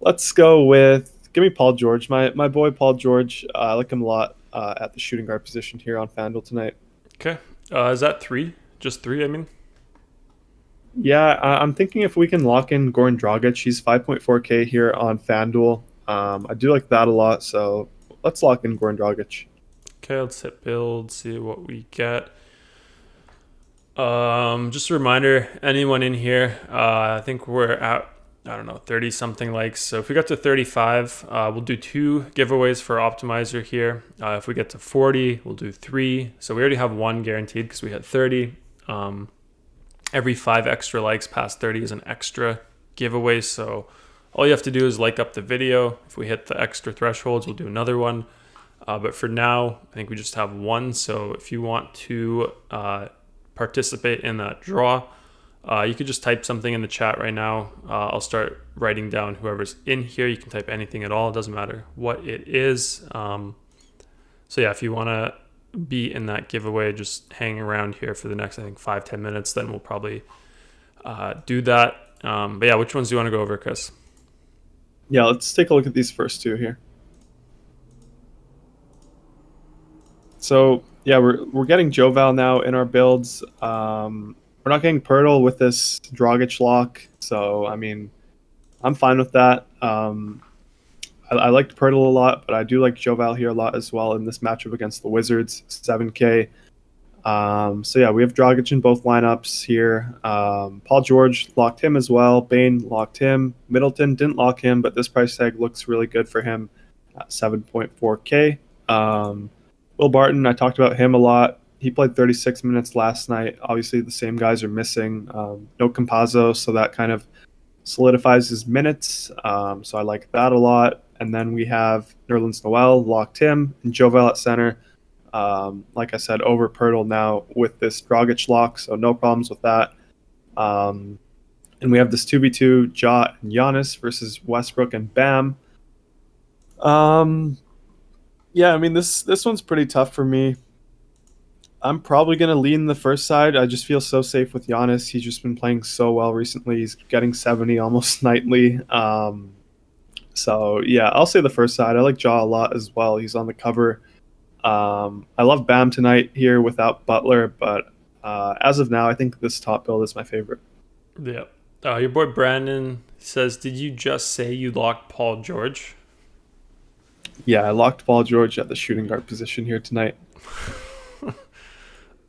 B: Let's go with give me Paul George, my boy Paul George. I like him a lot at the shooting guard position here on FanDuel tonight.
A: Okay. Is that three? Just three? I mean.
B: Yeah, I'm thinking if we can lock in Goran Dragic, he's 5.4K here on FanDuel. I do like that a lot, so let's lock in Goran Dragic.
A: Okay, let's hit build, see what we get. Just a reminder, anyone in here, I think we're at, I don't know, 30 something likes. So if we got to 35, we'll do 2 giveaways for Optimizer here. If we get to 40, we'll do 3. So we already have 1 guaranteed because we had 30. Every 5 extra likes past 30 is an extra giveaway. So all you have to do is like up the video. If we hit the extra thresholds, we'll do another one. But for now, I think we just have 1. So if you want to participate in that draw, you could just type something in the chat right now. I'll start writing down whoever's in here. You can type anything at all. It doesn't matter what it is. So yeah, if you want to be in that giveaway, just hang around here for the next, I think, 5-10 minutes. Then we'll probably do that. But yeah, which ones do you want to go over, Chris?
B: Yeah, let's take a look at these first 2 here. So yeah, we're getting Joval now in our builds. We're not getting Pirtle with this Dragic lock, so I mean, I'm fine with that. I liked Pirtle a lot, but I do like Joval here a lot as well in this matchup against the Wizards, 7K. So yeah, we have Dragic in both lineups here. Paul George locked him as well. Bane locked him. Middleton didn't lock him, but this price tag looks really good for him at 7.4K. Will Barton, I talked about him a lot. He played 36 minutes last night. Obviously, the same guys are missing. No Campazzo, so that kind of solidifies his minutes. So I like that a lot. And then we have Nerlens Noel, locked him, and Jovel at center. Like I said, over Pirtle now with this Dragic lock, so no problems with that. And we have this 2v2, Ja and Giannis versus Westbrook and Bam. Yeah, I mean, this one's pretty tough for me. I'm probably going to lean the first side. I just feel so safe with Giannis. He's just been playing so well recently. He's getting 70 almost nightly. So, yeah, I'll say the first side. I like Ja a lot as well. He's on the cover. I love Bam tonight here without Butler, but as of now, I think this top build is my favorite.
A: Yeah. Your boy Brandon says, did you just say you locked Paul George?
B: Yeah, I locked Paul George at the shooting guard position here tonight.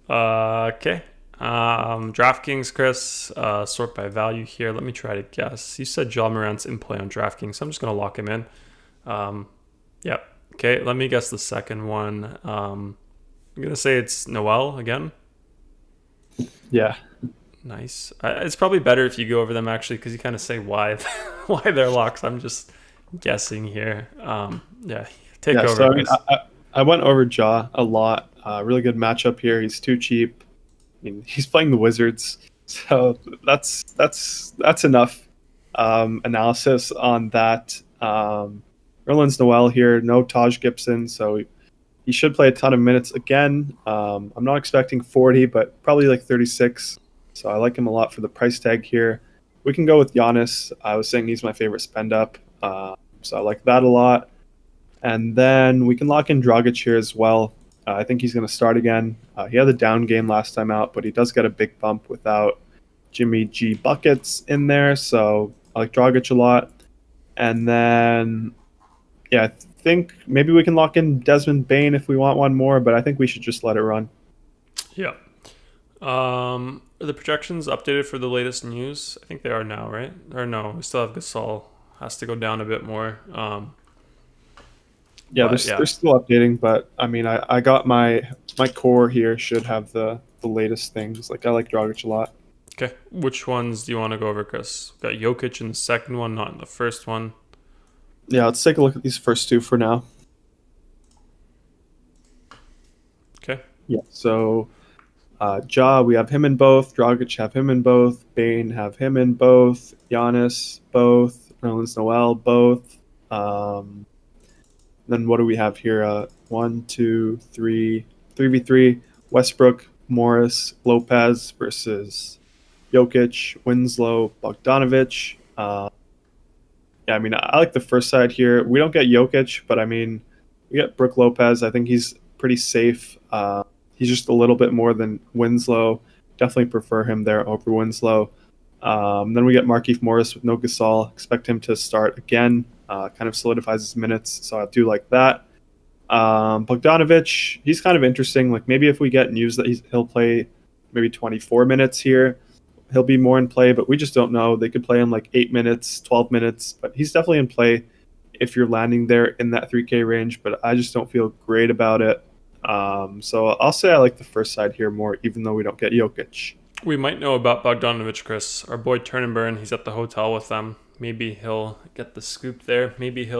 A: Okay. DraftKings, Chris, sort by value here. Let me try to guess. You said Ja Morant's in play on DraftKings, so I'm just going to lock him in. Yeah. Okay, let me guess the second one. I'm going to say it's Noel again.
B: Yeah.
A: Nice. It's probably better if you go over them, actually, because you kind of say why they're locks. I'm just guessing here. Yeah, take over.
B: So I went over Ja a lot. Really good matchup here. He's too cheap. I mean, he's playing the Wizards, so that's enough analysis on that. Nerlens Noel here, no Taj Gibson, so he should play a ton of minutes again. I'm not expecting 40, but probably like 36. So I like him a lot for the price tag here. We can go with Giannis. I was saying he's my favorite spend up. So I like that a lot. And then we can lock in Dragic here as well. I think he's going to start again. He had a down game last time out, but he does get a big bump without Jimmy G buckets in there. So I like Dragic a lot. And then, yeah, I think maybe we can lock in Desmond Bane if we want one more, but I think we should just let it run.
A: Yeah. Are the projections updated for the latest news? I think they are now, right? Or no, we still have Gasol. Has to go down a bit more.
B: Yeah, they're still updating, but I mean, I got my core here should have the latest things. Like I like Dragic a lot.
A: Okay, which ones do you want to go over, Chris? Got Jokic in the second one, not in the first one.
B: Yeah, let's take a look at these first two for now.
A: Okay.
B: Yeah, so Ja, we have him in both. Dragic have him in both. Bane have him in both. Giannis, both. Nerlens Noel, both. Then what do we have here? 1, 2, 3, 3v3. Westbrook, Morris, Lopez versus Jokic, Winslow, Bogdanovic. Yeah, I mean, I like the first side here. We don't get Jokic, but I mean, we get Brook Lopez. I think he's pretty safe. He's just a little bit more than Winslow. Definitely prefer him there over Winslow. Then we get Markieff Morris with no Gasol. Expect him to start again. Kind of solidifies his minutes, so I do like that. Bogdanovic, he's kind of interesting. Like maybe if we get news that he'll play maybe 24 minutes here, he'll be more in play, but we just don't know. They could play him like 8 minutes, 12 minutes, but he's definitely in play if you're landing there in that 3K range, but I just don't feel great about it. So I'll say I like the first side here more, even though we don't get Jokic.
A: We might know about Bogdanovic, Chris. Our boy Turnenburn, he's at the hotel with them. Maybe he'll get the scoop there. Maybe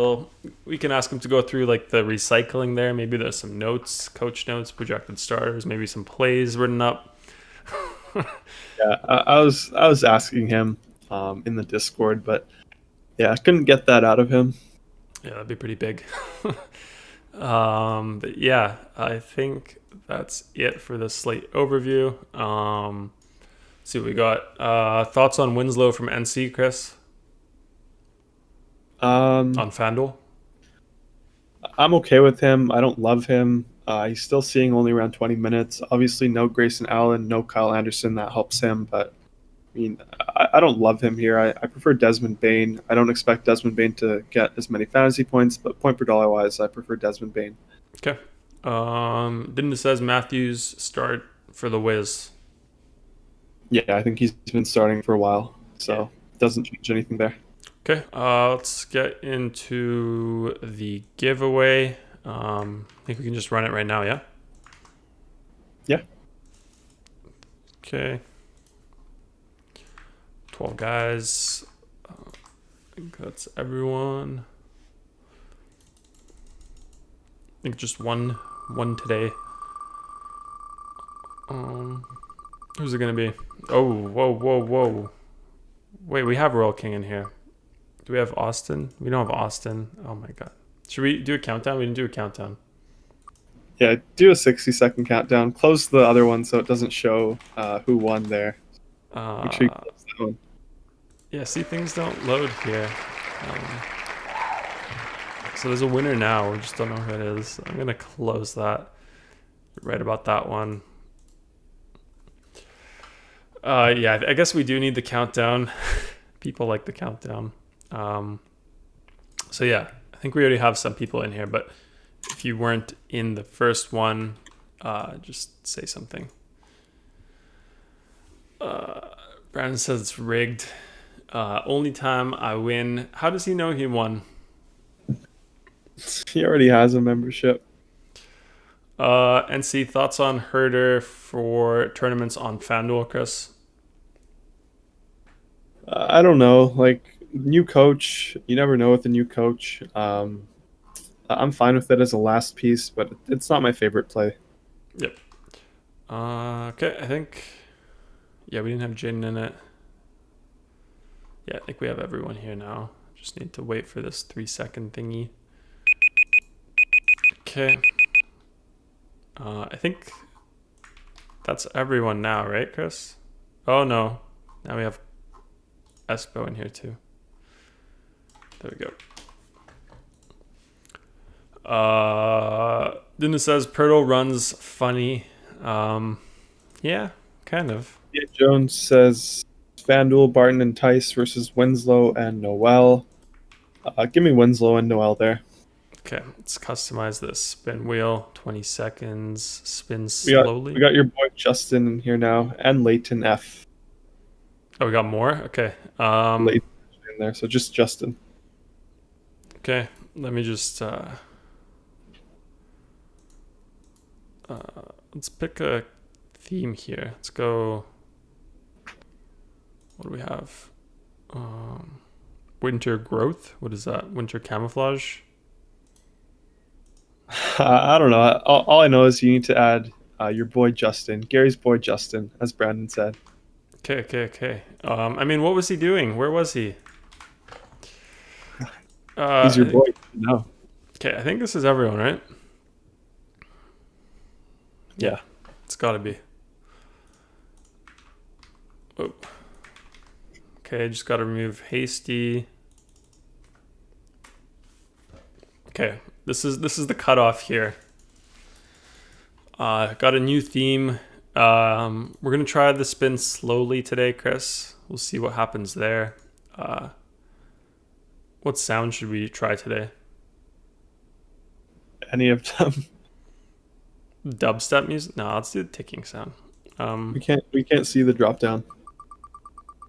A: we can ask him to go through like the recycling there. Maybe there's some notes, coach notes, projected starters, maybe some plays written up.
B: Yeah, I was asking him in the Discord, but yeah, I couldn't get that out of him.
A: Yeah, that'd be pretty big. But yeah, I think that's it for the slate overview. See what we got. Thoughts on Winslow from NC, Chris? On FanDuel?
B: I'm okay with him. I don't love him. He's still seeing only around 20 minutes. Obviously, no Grayson Allen, no Kyle Anderson. That helps him. But, I mean, I don't love him here. I prefer Desmond Bane. I don't expect Desmond Bane to get as many fantasy points, but point per dollar wise, I prefer Desmond Bane.
A: Okay. Didn't it says Matthews start for the Wiz?
B: Yeah, I think he's been starting for a while, so it doesn't change anything there.
A: Okay, let's get into the giveaway. I think we can just run it right now, yeah?
B: Yeah.
A: Okay. 12 guys. I think that's everyone. I think just one today. Who's it gonna be? Oh, whoa. Wait, we have Royal King in here. Do we have Austin? We don't have Austin. Oh my god. Should we do a countdown? We didn't do a countdown.
B: Yeah, do a 60-second countdown. Close the other one so it doesn't show who won there. Make sure you close that one.
A: Yeah, see, things don't load here. So there's a winner now. We just don't know who it is. I'm going to close that right about that one. Yeah, I guess we do need the countdown. People like the countdown. So yeah, I think we already have some people in here, but if you weren't in the first one, just say something. Brandon says it's rigged. Only time I win. How does he know he won?
B: He already has a membership.
A: NC, thoughts on Herder for tournaments on FanDuel, Chris?
B: I don't know. Like, new coach, you never know with a new coach. I'm fine with it as a last piece, but it's not my favorite play.
A: Yep. Okay, I think... Yeah, we didn't have Jaden in it. Yeah, I think we have everyone here now. Just need to wait for this 3-second thingy. Okay. I think that's everyone now, right, Chris? Oh, no. Now we have Espo in here, too. There we go. Dennis says Pirtle runs funny. Yeah, kind of.
B: Yeah, Jones says FanDuel, Barton, and Tice versus Winslow and Noel. Give me Winslow and Noel there.
A: Okay, let's customize this spin wheel. 20 seconds. Spin
B: We got
A: slowly.
B: we got your boy Justin in here now, and Leighton F.
A: Oh, we got more? Okay.
B: Leighton in there, so just Justin.
A: Okay, let me just let's pick a theme here. Let's go. What do we have? Winter growth. What is that? Winter camouflage.
B: I don't know. All I know is you need to add your boy Justin, Gary's boy Justin, as Brandon said.
A: Okay. I mean, what was he doing? Where was he?
B: He's your boy. No.
A: Okay, I think this is everyone, right? Yeah, it's got to be. Oh. Okay, just got to remove hasty. Okay, this is the cutoff here. Got a new theme. We're gonna try the spin slowly today, Chris. We'll see what happens there. What sound should we try today?
B: Any of them?
A: Dubstep music? No, let's do the ticking sound.
B: We can't see the drop down.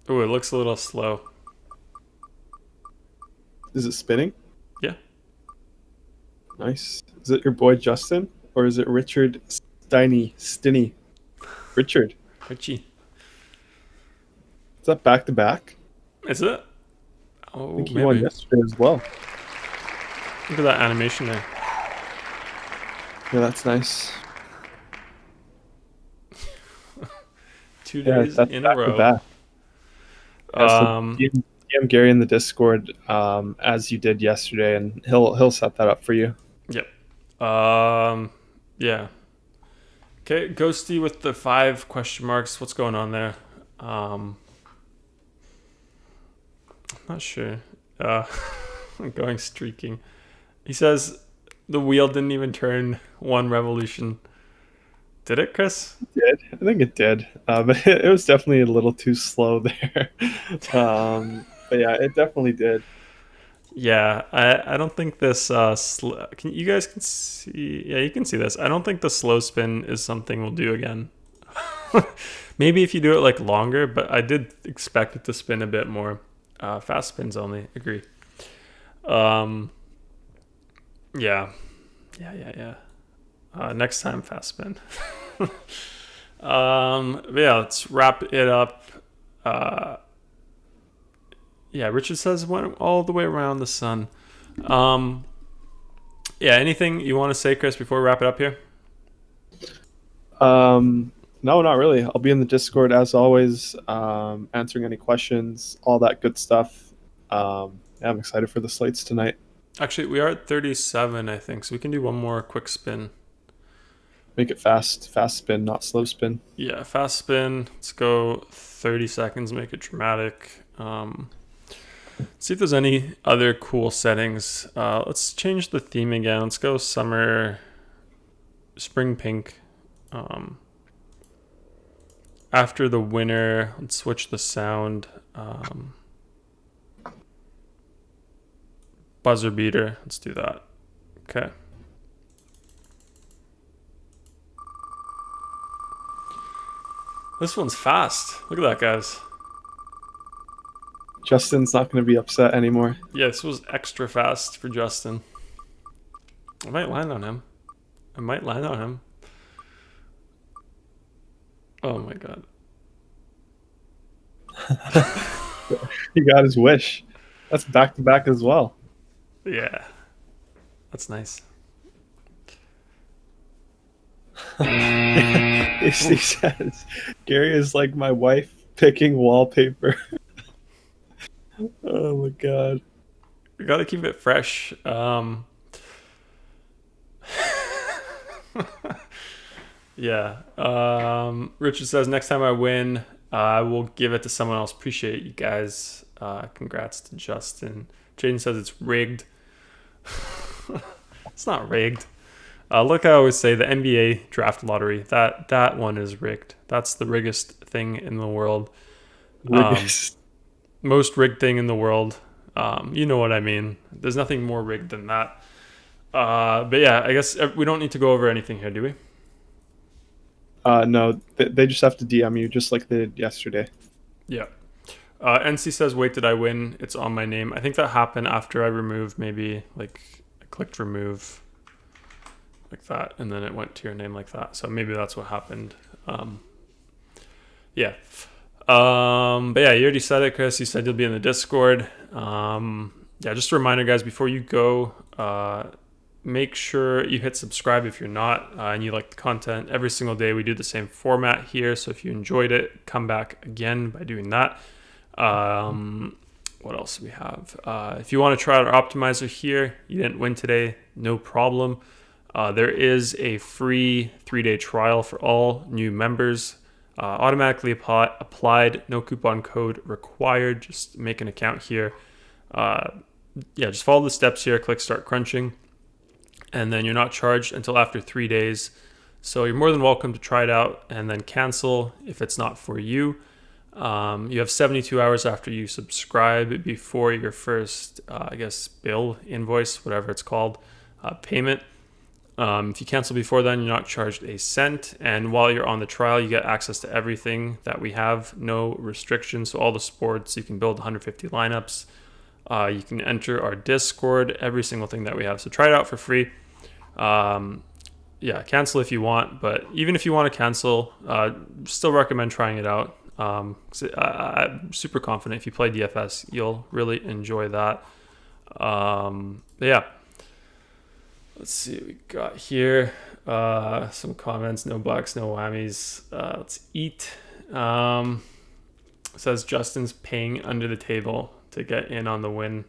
A: Oh, it looks a little slow.
B: Is it spinning?
A: Yeah.
B: Nice. Is it your boy Justin or is it Richard Stinney? Richard.
A: Richie.
B: Is that back to back?
A: Is it?
B: I
A: Oh,
B: think he
A: maybe.
B: won yesterday as well.
A: Look at that animation there.
B: Yeah, that's nice.
A: 2
B: Yeah,
A: days
B: that's
A: in
B: back
A: a
B: to
A: row.
B: back. Yeah, so DM Gary in the Discord as you did yesterday, and he'll set that up for you.
A: Yep. Yeah. Okay, Ghosty with the 5 question marks. What's going on there? I'm not sure. I'm going streaking. He says the wheel didn't even turn 1 revolution. Did it, Chris?
B: It did. I think it did. But it was definitely a little too slow there. But yeah, it definitely did.
A: Yeah, I don't think this you guys can see, yeah, you can see this. I don't think the slow spin is something we'll do again. Maybe if you do it like longer, but I did expect it to spin a bit more. Fast spins only, agree. Yeah. Next time fast spin. But yeah, let's wrap it up. Yeah, Richard says went all the way around the sun. Yeah, anything you want to say, Chris, before we wrap it up here?
B: No, not really. I'll be in the Discord as always, answering any questions, all that good stuff. Yeah, I'm excited for the slates tonight.
A: Actually, we are at 37, I think, so we can do one more quick spin.
B: Make it fast spin, not slow spin.
A: Yeah, fast spin. Let's go 30 seconds, make it dramatic. See if there's any other cool settings. Let's change the theme again. Let's go summer, spring pink. After the winter, let's switch the sound. Buzzer beater. Let's do that. Okay. This one's fast. Look at that, guys.
B: Justin's not going to be upset anymore.
A: Yeah, this was extra fast for Justin. I might land on him. Oh my god.
B: He got his wish. That's back to back as well.
A: Yeah. That's nice.
B: He says, Gary is like my wife picking wallpaper. Oh my god.
A: We gotta keep it fresh. Yeah. Richard says, next time I win, I will give it to someone else. Appreciate you guys. Congrats to Justin. Jaden says it's rigged. It's not rigged. Look, I always say the NBA draft lottery. That one is rigged. That's the riggest thing in the world. Most rigged thing in the world. You know what I mean. There's nothing more rigged than that. But yeah, I guess we don't need to go over anything here, do we?
B: No, they just have to DM you just like they did yesterday.
A: Yeah. NC says, wait, did I win? It's on my name. I think that happened after I removed, maybe like I clicked remove like that, and then it went to your name like that. So maybe that's what happened. Yeah. But yeah, you already said it, Chris. You said you'll be in the Discord. Yeah, just a reminder, guys, before you go, make sure you hit subscribe if you're not and you like the content. Every single day we do the same format here, so if you enjoyed it, come back again by doing that. What else do we have? If you want to try out our optimizer here, you didn't win today, no problem. There is a free 3-day trial for all new members. Automatically applied, no coupon code required. Just make an account here. Yeah, just follow the steps here, click start crunching, and then you're not charged until after 3 days. So you're more than welcome to try it out and then cancel if it's not for you. You have 72 hours after you subscribe before your first, I guess, bill, invoice, whatever it's called, payment. If you cancel before then, you're not charged a cent. And while you're on the trial, you get access to everything that we have, no restrictions. So all the sports, you can build 150 lineups. You can enter our Discord, every single thing that we have. So try it out for free. Yeah, cancel if you want. But even if you want to cancel, still recommend trying it out. I'm super confident if you play DFS, you'll really enjoy that. Yeah. Let's see what we got here. Some comments, no bucks, no whammies. Let's eat. Says Justin's paying under the table to get in on the win.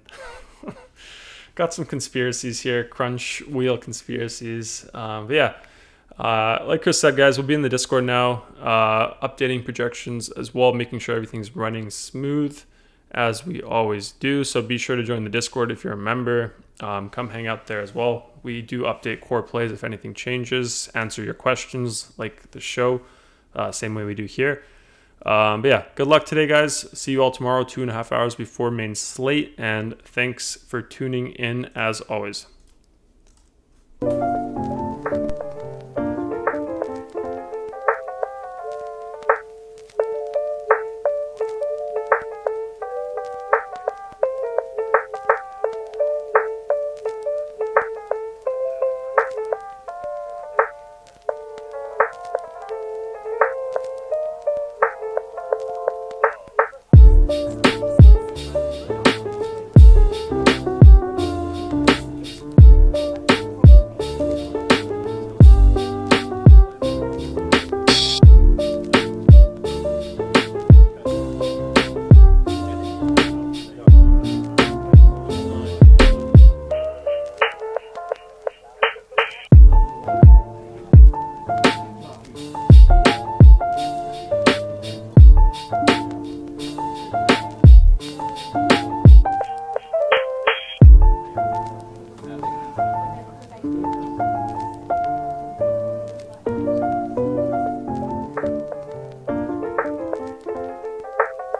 A: Got some conspiracies here, crunch wheel conspiracies. But yeah, like Chris said, guys, we'll be in the Discord now, updating projections as well, making sure everything's running smooth as we always do. So be sure to join the Discord if you're a member. Come hang out there as well. We do update core plays if anything changes, answer your questions like the show, same way we do here. But yeah, good luck today, guys. See you all tomorrow, 2.5 hours before main slate, and thanks for tuning in as always.